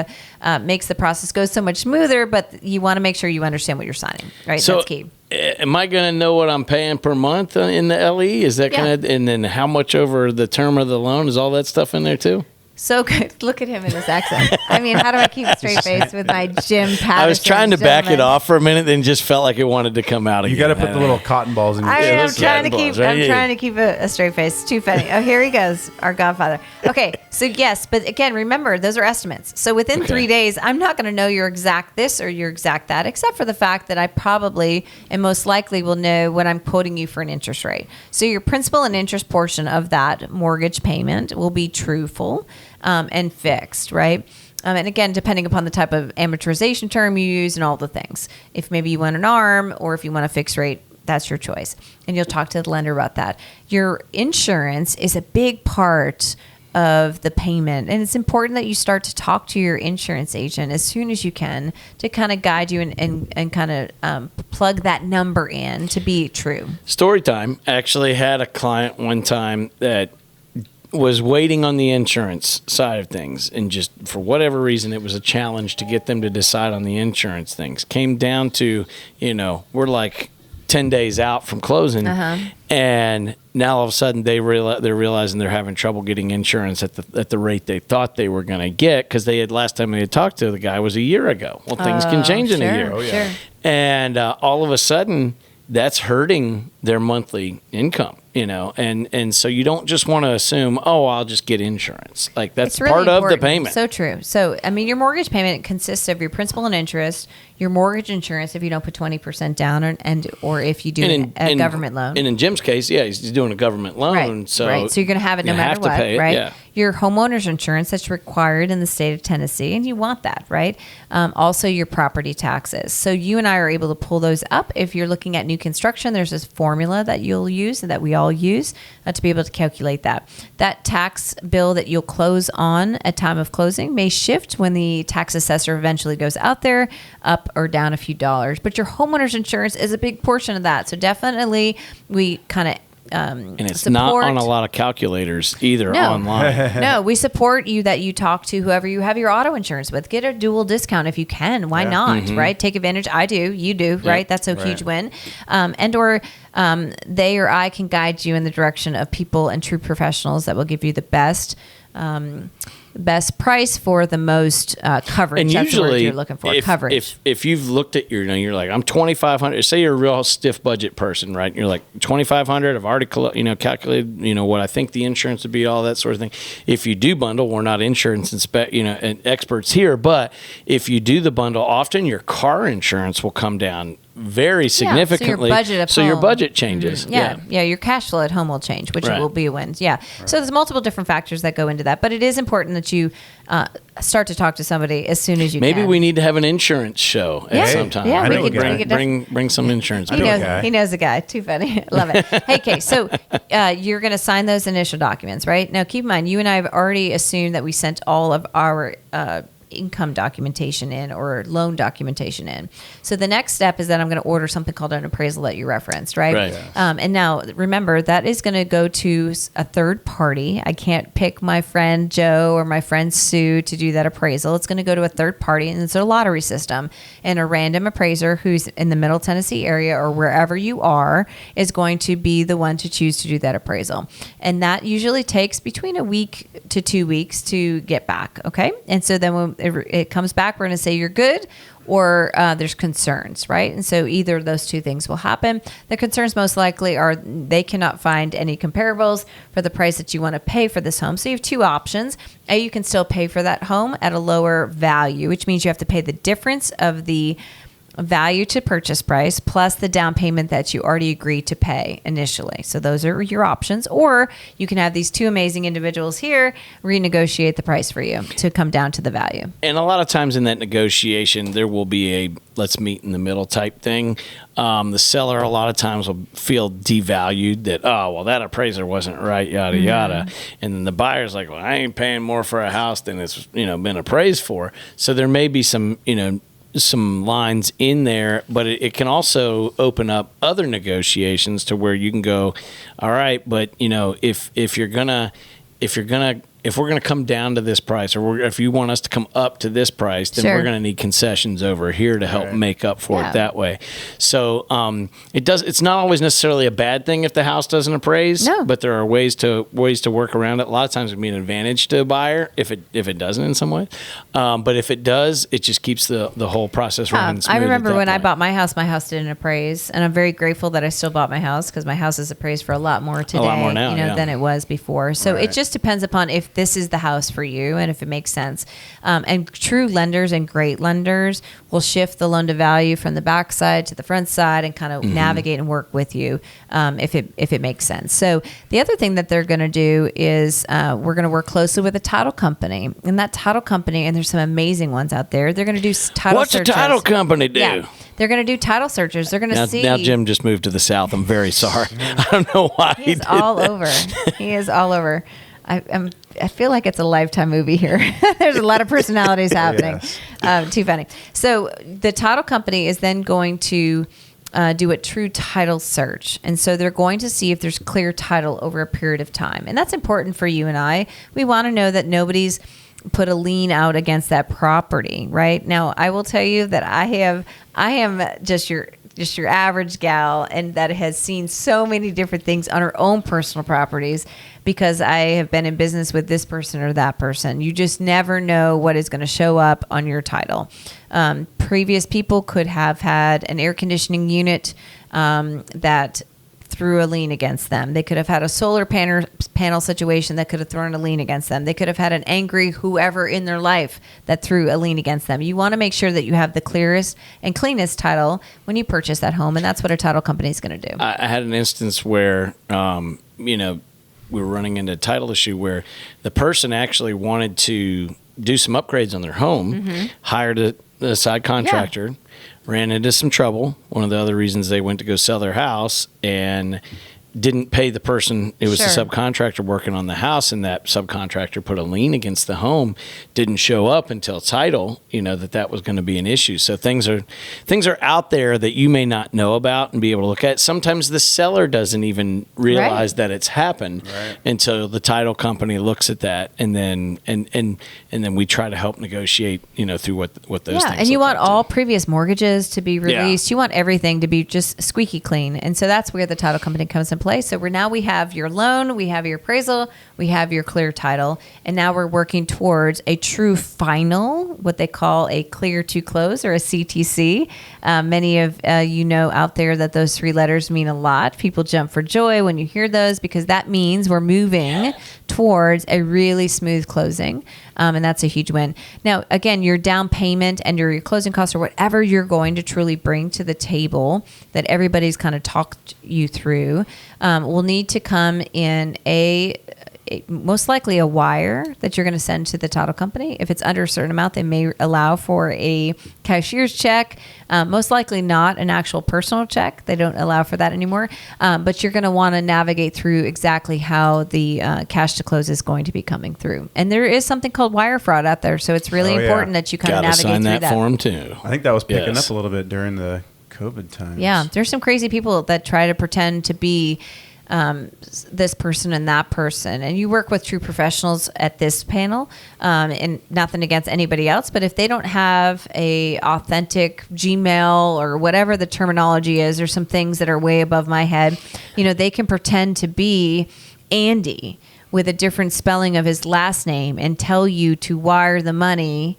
[SPEAKER 2] makes the process go so much smoother, but you want to make sure you understand what you're signing, right?
[SPEAKER 3] So,
[SPEAKER 2] that's key.
[SPEAKER 3] Am I going to know what I'm paying per month in the LE? Is that going to, and then how much over the term of the loan? Is all that stuff in there too?
[SPEAKER 2] So good. Look at him in his accent. I mean, how do I keep a straight face with my Jim Patterson?
[SPEAKER 3] I was trying to back it
[SPEAKER 2] gentleman?
[SPEAKER 3] off for a minute, then just felt like it wanted to come out again.
[SPEAKER 4] You got to put the little cotton balls in your
[SPEAKER 2] I
[SPEAKER 4] face.
[SPEAKER 2] mean, I'm
[SPEAKER 3] those
[SPEAKER 2] trying to
[SPEAKER 3] cotton
[SPEAKER 2] keep.
[SPEAKER 3] balls, right?
[SPEAKER 2] I'm
[SPEAKER 3] Yeah.
[SPEAKER 2] trying to keep a straight face. Too funny. Oh, here he goes, our Godfather. Okay, so yes, but again, remember those are estimates. So within 3 days, I'm not going to know your exact this or your exact that, except for the fact that I probably and most likely will know what I'm quoting you for an interest rate. So your principal and interest portion of that mortgage payment will be truthful and fixed, right? And again, depending upon the type of amortization term you use and all the things. If maybe you want an ARM or if you want a fixed rate, that's your choice. And you'll talk to the lender about that. Your insurance is a big part of the payment. And it's important that you start to talk to your insurance agent as soon as you can to kind of guide you and kind of plug that number in to be true.
[SPEAKER 3] Story time. Actually had a client one time that was waiting on the insurance side of things, and just for whatever reason it was a challenge to get them to decide on the insurance things. Came down to, we're like 10 days out from closing, and now all of a sudden they're realizing they're having trouble getting insurance at the rate they thought they were going to get, because last time they had talked to the guy was a year ago. Well, things can change in a year.
[SPEAKER 2] Sure.
[SPEAKER 3] And all of a sudden, that's hurting their monthly income, and so you don't just want to assume, I'll just get insurance. Like, that's
[SPEAKER 2] really
[SPEAKER 3] part
[SPEAKER 2] important.
[SPEAKER 3] of the payment.
[SPEAKER 2] So true. So, I mean, your mortgage payment consists of your principal and interest, your mortgage insurance if you don't put 20% down, or if you do a government loan.
[SPEAKER 3] And in Jim's case, he's doing a government loan.
[SPEAKER 2] Right.
[SPEAKER 3] So
[SPEAKER 2] you're going to have it no matter what,
[SPEAKER 3] pay it,
[SPEAKER 2] right?
[SPEAKER 3] Yeah.
[SPEAKER 2] Your homeowner's insurance that's required in the state of Tennessee, and you want that, right? Also, your property taxes. So you and I are able to pull those up. If you're looking at new construction, there's this formula that you'll use and that we all use to be able to calculate that. That tax bill that you'll close on at time of closing may shift when the tax assessor eventually goes out there, up or down a few dollars. But your homeowner's insurance is a big portion of that. So definitely we kind of
[SPEAKER 3] and it's not on a lot of calculators either online.
[SPEAKER 2] No, we support you that you talk to whoever you have your auto insurance with. Get a dual discount if you can. Why not, right? Take advantage. I do. You do, right? That's a huge win. Or they or I can guide you in the direction of people and true professionals that will give you the best price for the most coverage.
[SPEAKER 3] And
[SPEAKER 2] that's
[SPEAKER 3] usually,
[SPEAKER 2] the word you're looking for, coverage.
[SPEAKER 3] If you've looked at you're like, I'm $2,500. Say you're a real stiff budget person, right? You're like $2,500. I've already calculated what I think the insurance would be, all that sort of thing. If you do bundle, we're not insurance and experts here, but if you do the bundle, often your car insurance will come down very significantly.
[SPEAKER 2] So your budget
[SPEAKER 3] changes.
[SPEAKER 2] Yeah, your cash flow at home will change, which will be a win. Yeah. Right. So there's multiple different factors that go into that, but it is important that you start to talk to somebody as soon as you can.
[SPEAKER 3] Maybe we need to have an insurance show at some time.
[SPEAKER 2] Yeah,
[SPEAKER 3] we could bring some insurance.
[SPEAKER 2] He knows a guy. Too funny. Love it. Hey, Kay, so you're going to sign those initial documents, right? Now, keep in mind, you and I have already assumed that we sent all of our income documentation in or loan documentation in. So the next step is that I'm going to order something called an appraisal that you referenced, right?
[SPEAKER 3] Yes.
[SPEAKER 2] And now remember, that is going to go to a third party. I can't pick my friend Joe or my friend Sue to do that appraisal. It's going to go to a third party, and it's a lottery system. And a random appraiser who's in the Middle Tennessee area or wherever you are is going to be the one to choose to do that appraisal. And that usually takes between a week to 2 weeks to get back, okay? And so then when it comes back, we're going to say you're good, or there's concerns, right? And so either of those two things will happen. The concerns most likely are they cannot find any comparables for the price that you want to pay for this home. So you have two options. A, you can still pay for that home at a lower value, which means you have to pay the difference of the value to purchase price plus the down payment that you already agreed to pay initially. So those are your options. Or you can have these two amazing individuals here renegotiate the price for you to come down to the value.
[SPEAKER 3] And a lot of times in that negotiation, there will be a let's meet in the middle type thing. The seller a lot of times will feel devalued that, that appraiser wasn't right, yada, yada. And then the buyer's like, well, I ain't paying more for a house than it's been appraised for. So there may be some lines in there, but it can also open up other negotiations to where you can go, all right, but if we're gonna come down to this price, or if you want us to come up to this price, then we're gonna need concessions over here to help make up for it that way. So it's not always necessarily a bad thing if the house doesn't appraise, but there are ways to work around it. A lot of times it can be an advantage to a buyer if it doesn't in some way, but if it does, it just keeps the whole process running smooth.
[SPEAKER 2] I remember when I bought my house didn't appraise, and I'm very grateful that I still bought my house because my house is appraised for a lot more today,
[SPEAKER 3] now,
[SPEAKER 2] than it was before. So it just depends upon if this is the house for you and if it makes sense. And true lenders and great lenders will shift the loan to value from the back side to the front side and kind of navigate and work with you if it makes sense. So the other thing that they're going to do is we're going to work closely with a title company. And that title company, and there's some amazing ones out there, they're going to do title searches.
[SPEAKER 3] What's a title company do?
[SPEAKER 2] Yeah. They're going to do title searches. They're going to see.
[SPEAKER 3] Now Jim just moved to the South. I'm very sorry. I don't know why he did
[SPEAKER 2] all over. He is all over. I feel like it's a Lifetime movie here. There's a lot of personalities happening. Yes. Too funny. So the title company is then going to do a true title search. And so they're going to see if there's clear title over a period of time. And that's important for you and I. We want to know that nobody's put a lien out against that property, right? Now, I will tell you that I am just your just your average gal, and that has seen so many different things on her own personal properties because I have been in business with this person or that person. You just never know what is going to show up on your title. Previous people could have had an air conditioning unit that threw a lien against them. They could have had a solar panel situation that could have thrown a lien against them. They could have had an angry whoever in their life that threw a lien against them. You want to make sure that you have the clearest and cleanest title when you purchase that home, and that's what a title company is going to do.
[SPEAKER 3] I had an instance where, we were running into a title issue where the person actually wanted to do some upgrades on their home, hired a side contractor, ran into some trouble. One of the other reasons they went to go sell their house and didn't pay the person. It was the subcontractor working on the house, and that subcontractor put a lien against the home, didn't show up until title, that was going to be an issue. So things are out there that you may not know about and be able to look at. Sometimes the seller doesn't even realize that it's happened until the title company looks at that, and then we try to help negotiate, through what those things.
[SPEAKER 2] And you want all previous mortgages to be released. You want everything to be just squeaky clean, and so that's where the title company comes in play. So we have your loan, we have your appraisal, we have your clear title, and now we're working towards a true final, what they call a clear to close, or a CTC. Many of out there that those three letters mean a lot. People jump for joy when you hear those because that means we're moving towards a really smooth closing, and that's a huge win. Now, again, your down payment and your closing costs, or whatever you're going to truly bring to the table that everybody's kind of talked you through, will need to come in most likely a wire that you're going to send to the title company. If it's under a certain amount, they may allow for a cashier's check. Most likely not an actual personal check. They don't allow for that anymore. But you're going to want to navigate through exactly how the cash to close is going to be coming through. And there is something called wire fraud out there, so it's really important that you kind of navigate
[SPEAKER 3] sign
[SPEAKER 2] through
[SPEAKER 3] that
[SPEAKER 2] that
[SPEAKER 3] form too.
[SPEAKER 4] I think that was picking up a little bit during the COVID times.
[SPEAKER 2] Yeah, there's some crazy people that try to pretend to be this person and that person, and you work with true professionals at this panel, and nothing against anybody else, but if they don't have a authentic Gmail or whatever the terminology is, there's some things that are way above my head. They can pretend to be Andy with a different spelling of his last name and tell you to wire the money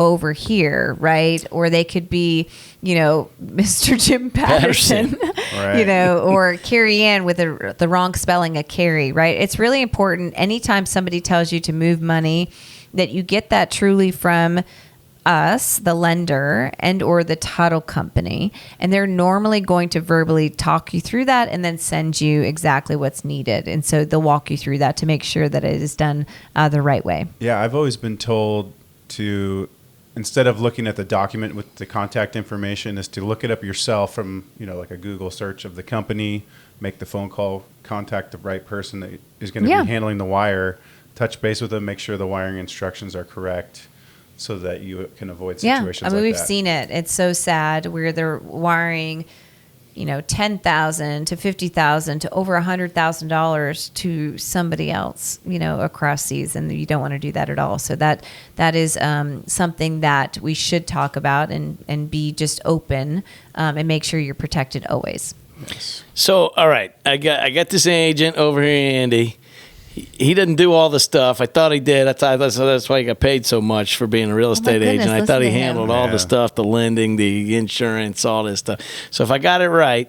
[SPEAKER 2] over here, right? Or they could be, Mr. Jim Patterson. Or CareyAnn with the wrong spelling of Carey, right? It's really important anytime somebody tells you to move money that you get that truly from us, the lender, and or the title company. And they're normally going to verbally talk you through that and then send you exactly what's needed. And so they'll walk you through that to make sure that it is done the right way.
[SPEAKER 4] Yeah, I've always been told to, instead of looking at the document with the contact information, is to look it up yourself from, like a Google search of the company, make the phone call, contact the right person that is going to be handling the wire, touch base with them, make sure the wiring instructions are correct so that you can avoid situations like that.
[SPEAKER 2] We've seen it. It's so sad where they're wiring, $10,000 to $50,000 to over $100,000 to somebody else, across seas, and you don't want to do that at all. So that is something that we should talk about and be just open and make sure you're protected always.
[SPEAKER 4] Yes.
[SPEAKER 3] So, all right, I got this agent over here, Andy. He doesn't do all the stuff. I thought he did. That's why he got paid so much for being a real estate agent. I thought he handled all the stuff, the lending, the insurance, all this stuff. So if I got it right,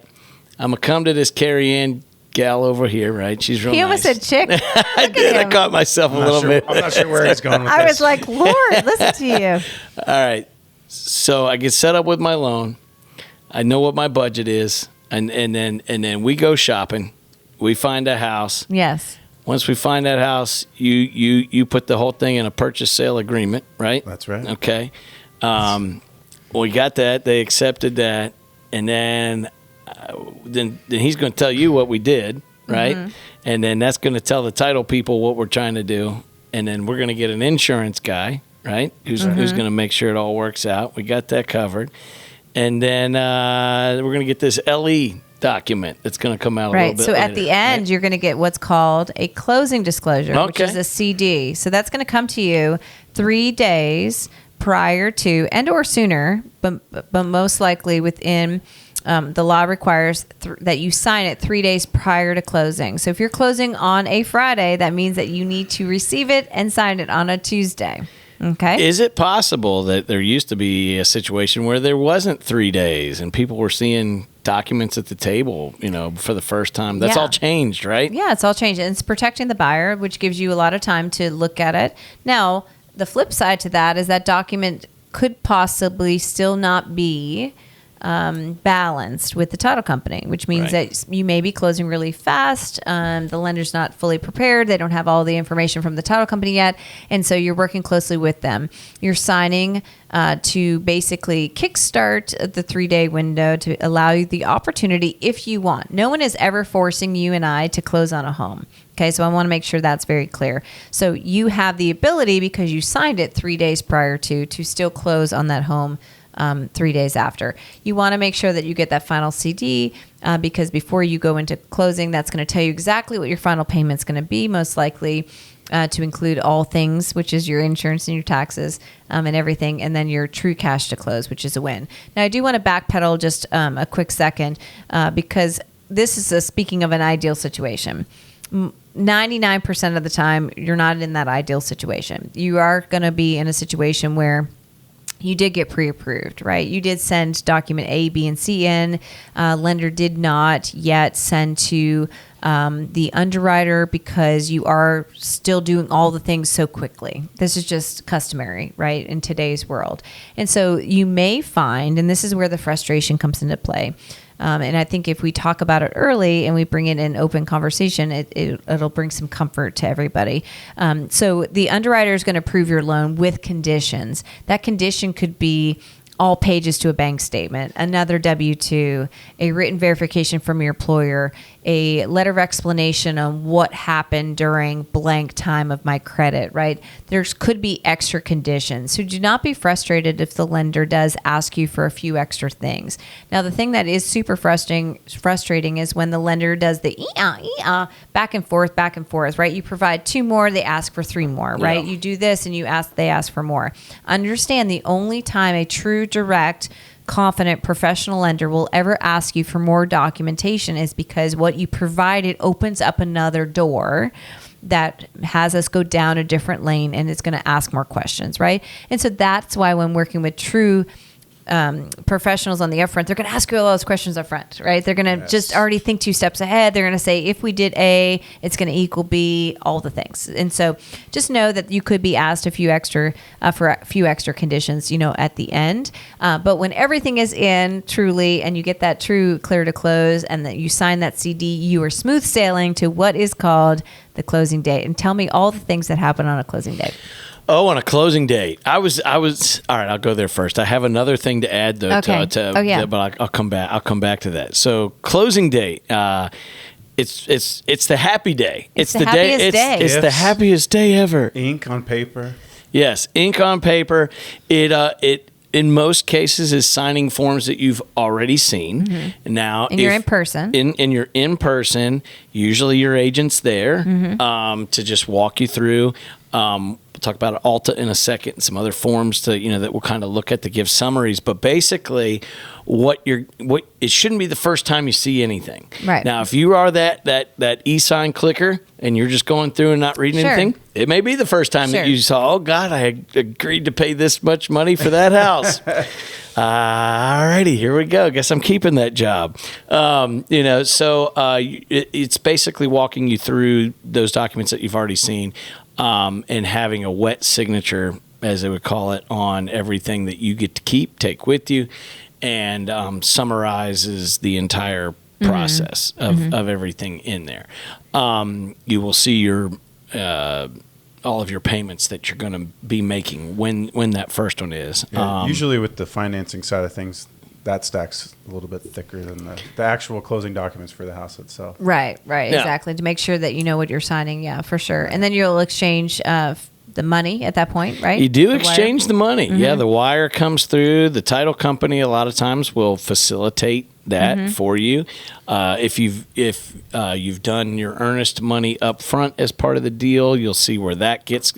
[SPEAKER 3] I'm going to come to this CareyAnn gal over here, right? She's real nice.
[SPEAKER 2] He almost said chick.
[SPEAKER 3] I did. I caught myself a little bit.
[SPEAKER 4] I'm not sure where he's going with this.
[SPEAKER 2] I was like, Lord, listen to you.
[SPEAKER 3] All right. So I get set up with my loan. I know what my budget is. And then we go shopping. We find a house.
[SPEAKER 2] Yes.
[SPEAKER 3] Once we find that house, you put the whole thing in a purchase sale agreement, right?
[SPEAKER 4] That's right.
[SPEAKER 3] Okay. We got that. They accepted that, and then he's going to tell you what we did, right? Mm-hmm. And then that's going to tell the title people what we're trying to do, and then we're going to get an insurance guy, right? Who's going to make sure it all works out. We got that covered, and then we're going to get this LE document that's going to come out a little bit
[SPEAKER 2] so
[SPEAKER 3] later,
[SPEAKER 2] at the end, you're going to get what's called a closing disclosure, which is a CD. So that's going to come to you 3 days prior to and or sooner, but most likely within the law requires that you sign it 3 days prior to closing. So if you're closing on a Friday, that means that you need to receive it and sign it on a Tuesday. Okay.
[SPEAKER 3] Is it possible that there used to be a situation where there wasn't 3 days and people were seeing documents at the table, for the first time? That's all changed, right?
[SPEAKER 2] Yeah, it's all changed. And it's protecting the buyer, which gives you a lot of time to look at it. Now, the flip side to that is that document could possibly still not be balanced with the title company, which means that you may be closing really fast. The lender's not fully prepared. They don't have all the information from the title company yet. And so you're working closely with them. You're signing to basically kickstart the 3-day window to allow you the opportunity if you want. No one is ever forcing you and I to close on a home. Okay, so I want to make sure that's very clear. So you have the ability, because you signed it 3 days prior to still close on that home 3 days after. You want to make sure that you get that final CD because before you go into closing, that's going to tell you exactly what your final payment's going to be, most likely to include all things, which is your insurance and your taxes and everything, and then your true cash to close, which is a win. Now, I do want to backpedal just a quick second because this is speaking of an ideal situation. 99% of the time, you're not in that ideal situation. You are going to be in a situation where you did get pre-approved, right? You did send document A, B, and C in. Lender did not yet send to the underwriter because you are still doing all the things so quickly. This is just customary, right, in today's world. And so you may find, and this is where the frustration comes into play, and I think if we talk about it early and we bring it in open conversation, it'll bring some comfort to everybody. So the underwriter is going to approve your loan with conditions. That condition could be all pages to a bank statement, another W-2, a written verification from your employer, a letter of explanation on what happened during blank time of my credit, right? There could be extra conditions. So do not be frustrated if the lender does ask you for a few extra things. Now, the thing that is super frustrating is when the lender does the back and forth, right? You provide 2 more, they ask for 3 more, right? You do this and they ask for more. Understand the only time a true, direct, confident professional lender will ever ask you for more documentation is because what you provided opens up another door that has us go down a different lane, and it's going to ask more questions, right? And so that's why when working with true professionals on the upfront, they're going to ask you all those questions up front, right? They're going to just already think 2 steps ahead. They're going to say, if we did A, it's going to equal B, all the things. And so just know that you could be asked a few extra conditions, at the end. But when everything is in truly, and you get that true clear to close, and that you sign that CD, you are smooth sailing to what is called the closing date. And tell me all the things that happen on a closing date.
[SPEAKER 3] Oh, on a closing date. I was all right, I'll go there first. I have another thing to add though.
[SPEAKER 2] Okay.
[SPEAKER 3] But I'll come back to that. So closing date. It's the happy day.
[SPEAKER 2] It's the happiest day.
[SPEAKER 3] It's the happiest day ever.
[SPEAKER 4] Ink on paper.
[SPEAKER 3] Yes, ink on paper. It in most cases is signing forms that you've already seen. Mm-hmm. Now,
[SPEAKER 2] you're in person.
[SPEAKER 3] You're in person. Usually your agent's there to just walk you through. We'll talk about Alta in a second, and some other forms to that we'll kind of look at to give summaries. But basically, it shouldn't be the first time you see anything.
[SPEAKER 2] Right
[SPEAKER 3] now, if you are that e-sign clicker and you're just going through and not reading anything, it may be the first time that you saw. Oh God, I agreed to pay this much money for that house. Alrighty, here we go. Guess I'm keeping that job. It's basically walking you through those documents that you've already seen. And having a wet signature, as they would call it, on everything that you get to keep, take with you, and summarizes the entire process of everything in there. You will see your all of your payments that you're going to be making when that first one is.
[SPEAKER 4] Yeah, usually with the financing side of things, that stack's a little bit thicker than the actual closing documents for the house itself.
[SPEAKER 2] Right, exactly. To make sure that you know what you're signing, for sure. And then you'll exchange the money at that point, right?
[SPEAKER 3] You do exchange the money. Mm-hmm. Yeah, the wire comes through. The title company a lot of times will facilitate that for you. If you've done your earnest money up front as part of the deal, you'll see where that gets.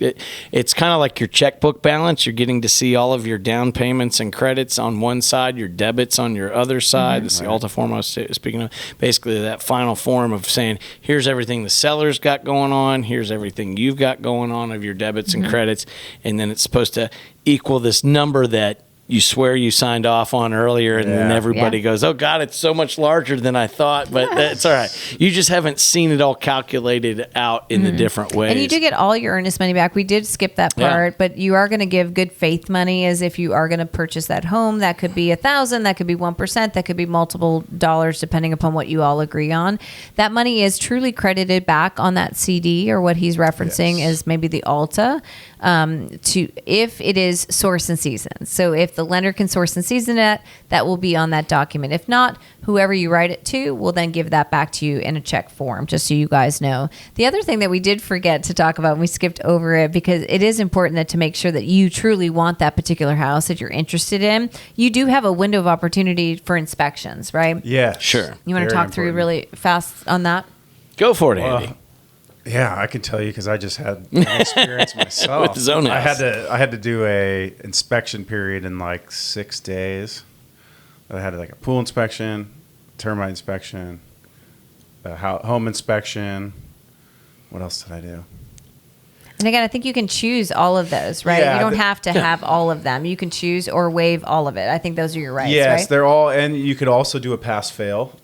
[SPEAKER 3] It's kind of like your checkbook balance. You're getting to see all of your down payments and credits on one side, your debits on your other side. This is the Alta form I was speaking of. Basically, that final form of saying, here's everything the seller's got going on, here's everything you've got going on of your debits and credits, and then it's supposed to equal this number that you swear you signed off on earlier, and then everybody goes, oh, God, it's so much larger than I thought. But that's all right. You just haven't seen it all calculated out in the different ways.
[SPEAKER 2] And you do get all your earnest money back. We did skip that part, but you are going to give good faith money as if you are going to purchase that home. That could be 1,000, that could be 1%, that could be multiple dollars depending upon what you all agree on. That money is truly credited back on that CD, or what he's referencing is maybe the Alta, to if it is source and season. So if the lender can source and season it, that will be on that document. If not, whoever you write it to will then give that back to you in a check form, just so you guys know. The other thing that we did forget to talk about, and we skipped over it because it is important that to make sure that you truly want that particular house that you're interested in, you do have a window of opportunity for inspections, right?
[SPEAKER 4] Yeah,
[SPEAKER 3] sure.
[SPEAKER 2] You want to talk through really fast on that?
[SPEAKER 3] Go for it, Andy.
[SPEAKER 4] Yeah, I can tell you because I just had an experience myself.
[SPEAKER 3] With his own house.
[SPEAKER 4] I had to do a inspection period in like 6 days. I had like a pool inspection, termite inspection, a home inspection. What else did I do?
[SPEAKER 2] And again, I think you can choose all of those, right?
[SPEAKER 4] Yeah,
[SPEAKER 2] you don't have to have all of them. You can choose or waive all of it. I think those are your rights,
[SPEAKER 4] yes,
[SPEAKER 2] right?
[SPEAKER 4] they're all, and you could also do a pass-fail,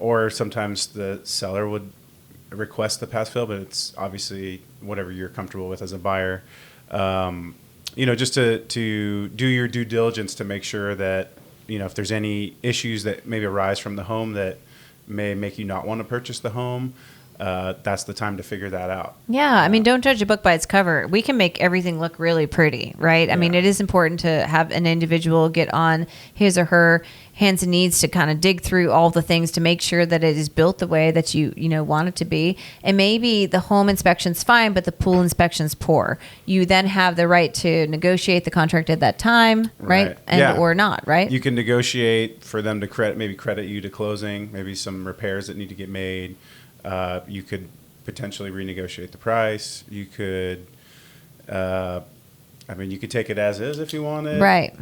[SPEAKER 4] or sometimes the seller would request the pass-fail, but it's obviously whatever you're comfortable with as a buyer. Just to do your due diligence to make sure that, if there's any issues that maybe arise from the home that may make you not want to purchase the home, that's the time to figure that out.
[SPEAKER 2] Yeah, I mean, don't judge a book by its cover. We can make everything look really pretty, right? Yeah. I mean, it is important to have an individual get on his or her hands and knees to kind of dig through all the things to make sure that it is built the way that you want it to be. And maybe the home inspection's fine, but the pool inspection's poor. You then have the right to negotiate the contract at that time, right? Or not, right?
[SPEAKER 4] You can negotiate for them to credit you to closing, maybe some repairs that need to get made. You could potentially renegotiate the price. You could, you could take it as is if you wanted.
[SPEAKER 2] Right.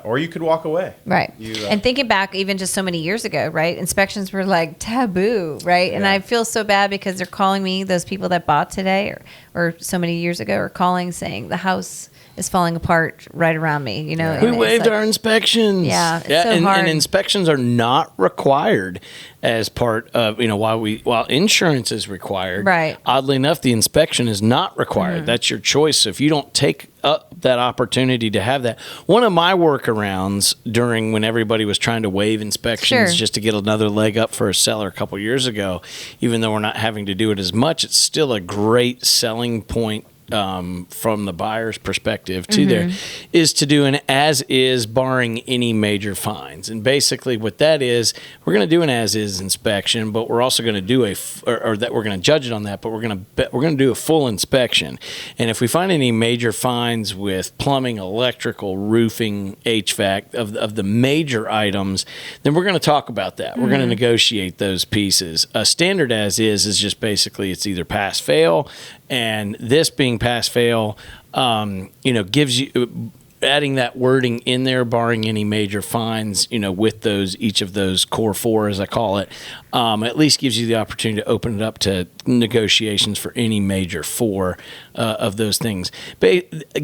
[SPEAKER 4] Or you could walk away.
[SPEAKER 2] Right. And thinking back even just so many years ago, right? Inspections were like taboo, right? Yeah. And I feel so bad because they're calling me, those people that bought today or so many years ago are calling saying the house is falling apart right around me,
[SPEAKER 3] We waived our inspections.
[SPEAKER 2] Yeah, it's so hard.
[SPEAKER 3] And inspections are not required as part of, while insurance is required.
[SPEAKER 2] Right.
[SPEAKER 3] Oddly enough, the inspection is not required. That's your choice. So if you don't take up that opportunity to have that. One of my workarounds during when everybody was trying to waive inspections just to get another leg up for a seller a couple years ago, even though we're not having to do it as much, it's still a great selling point from the buyer's perspective too, there is to do an as is barring any major fines. And basically what that is, we're going to do an as is inspection, but we're also going to do we're going to judge it on that, but we're going to do a full inspection. And if we find any major fines with plumbing, electrical, roofing, HVAC of the major items, then we're going to talk about that. We're going to negotiate those pieces. A standard as is just basically it's either pass fail, and this being pass fail, gives you adding that wording in there, barring any major fines, with each of those core four, as I call it, at least gives you the opportunity to open it up to negotiations for any major four of those things.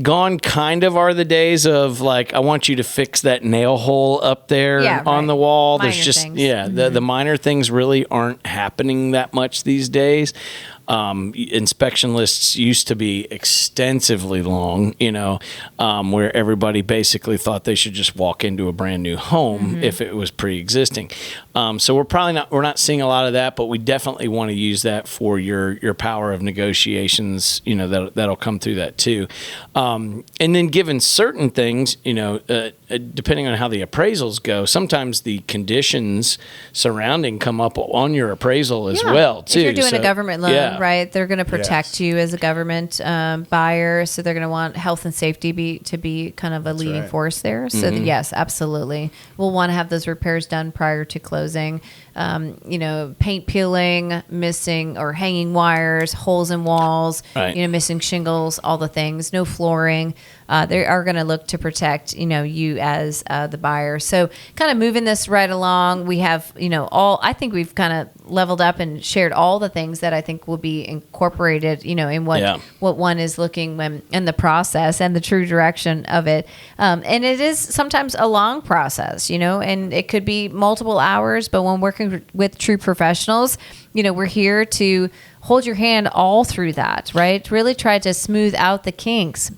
[SPEAKER 3] Gone kind of are the days of like, I want you to fix that nail hole up there on the wall.
[SPEAKER 2] Minor
[SPEAKER 3] There's just,
[SPEAKER 2] things.
[SPEAKER 3] the minor things really aren't happening that much these days. Inspection lists used to be extensively long, where everybody basically thought they should just walk into a brand new home if it was pre-existing. So we're not seeing a lot of that, but we definitely want to use that for your power of negotiations, that'll come through that too. And then given certain things, depending on how the appraisals go, sometimes the conditions surrounding come up on your appraisal as well too.
[SPEAKER 2] If you're doing a government loan, right, they're going to protect you as a government buyer, so they're going to want health and safety to be kind of a leading force there. So yes, absolutely, we'll want to have those repairs done prior to closing. closing. Paint peeling, missing or hanging wires, holes in walls,
[SPEAKER 3] Right.
[SPEAKER 2] Missing shingles, all the things, no flooring. They are going to look to protect, you as the buyer. So kind of moving this right along, we have, I think we've kind of leveled up and shared all the things that I think will be incorporated, in what one is looking when in the process and the true direction of it. And it is sometimes a long process, and it could be multiple hours, but when working with true professionals, we're here to hold your hand all through that, right? Really try to smooth out the kinks.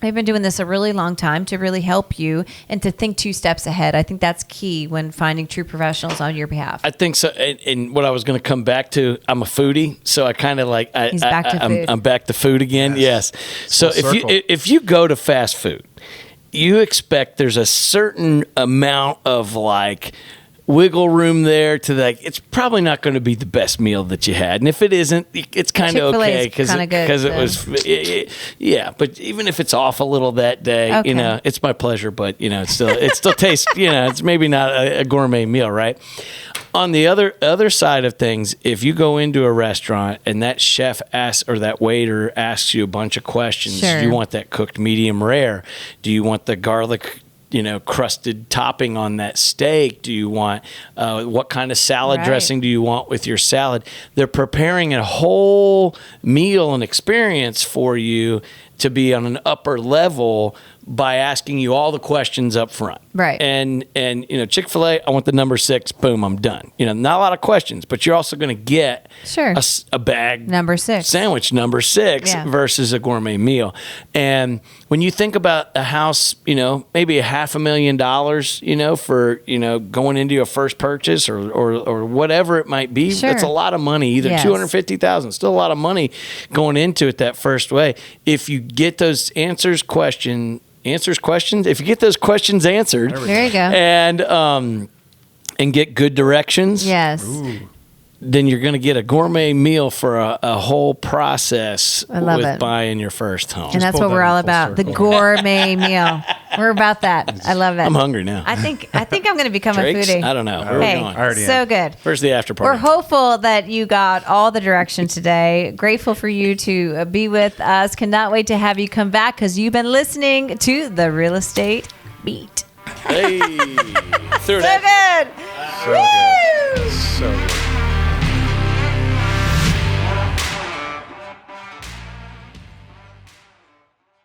[SPEAKER 2] I've been doing this a really long time to really help you and to think 2 steps ahead. I think that's key when finding true professionals on your behalf.
[SPEAKER 3] I think so. And what I was going to come back to, I'm a foodie, so I kind of like
[SPEAKER 2] He's back to food.
[SPEAKER 3] I'm back to food again. Yes. So if you go to fast food, you expect there's a certain amount of like wiggle room there to like, it's probably not going to be the best meal that you had, and if it isn't, it's kind of okay because it was yeah. But even if it's off a little that day,
[SPEAKER 2] okay.
[SPEAKER 3] It's my pleasure, but it still tastes, it's maybe not a gourmet meal, right? On the other side of things, if you go into a restaurant and that chef asks or that waiter asks you a bunch of questions,
[SPEAKER 2] sure.
[SPEAKER 3] Do you want that cooked medium rare? Do you want the garlic crusted topping on that steak? Do you want, what kind of salad
[SPEAKER 2] right.
[SPEAKER 3] dressing do you want with your salad? They're preparing a whole meal and experience for you to be on an upper level by asking you all the questions up front.
[SPEAKER 2] Right.
[SPEAKER 3] And Chick-fil-A, I want the number 6, boom, I'm done. Not a lot of questions, but you're also going to get
[SPEAKER 2] sure.
[SPEAKER 3] a bag
[SPEAKER 2] number 6
[SPEAKER 3] sandwich number 6 versus a gourmet meal. And when you think about a house, maybe $500,000, for, going into your first purchase or whatever it might be,
[SPEAKER 2] sure.
[SPEAKER 3] that's a lot of money, either
[SPEAKER 2] yes.
[SPEAKER 3] $250,000, still a lot of money going into it that first way. If you get those questions, if you get those questions answered,
[SPEAKER 2] there you go,
[SPEAKER 3] and get good directions,
[SPEAKER 2] yes.
[SPEAKER 4] Ooh.
[SPEAKER 3] Then you're going to get a gourmet meal for a whole process with
[SPEAKER 2] it.
[SPEAKER 3] buying your first home.
[SPEAKER 2] And that's what we're all about, the gourmet meal. We're about that. I love it.
[SPEAKER 3] I'm hungry now.
[SPEAKER 2] I think I'm going to become
[SPEAKER 3] Drake's?
[SPEAKER 2] a foodie.
[SPEAKER 3] I don't know. Where
[SPEAKER 2] Hey,
[SPEAKER 3] are we going?
[SPEAKER 4] I already
[SPEAKER 2] so
[SPEAKER 4] am.
[SPEAKER 2] good.
[SPEAKER 3] Where's the after party?
[SPEAKER 2] We're hopeful that you got all the direction today. Grateful for you to be with us. Cannot wait to have you come back because you've been listening to The Real Estate Beat.
[SPEAKER 3] Hey.
[SPEAKER 2] So good.
[SPEAKER 4] So good. So good.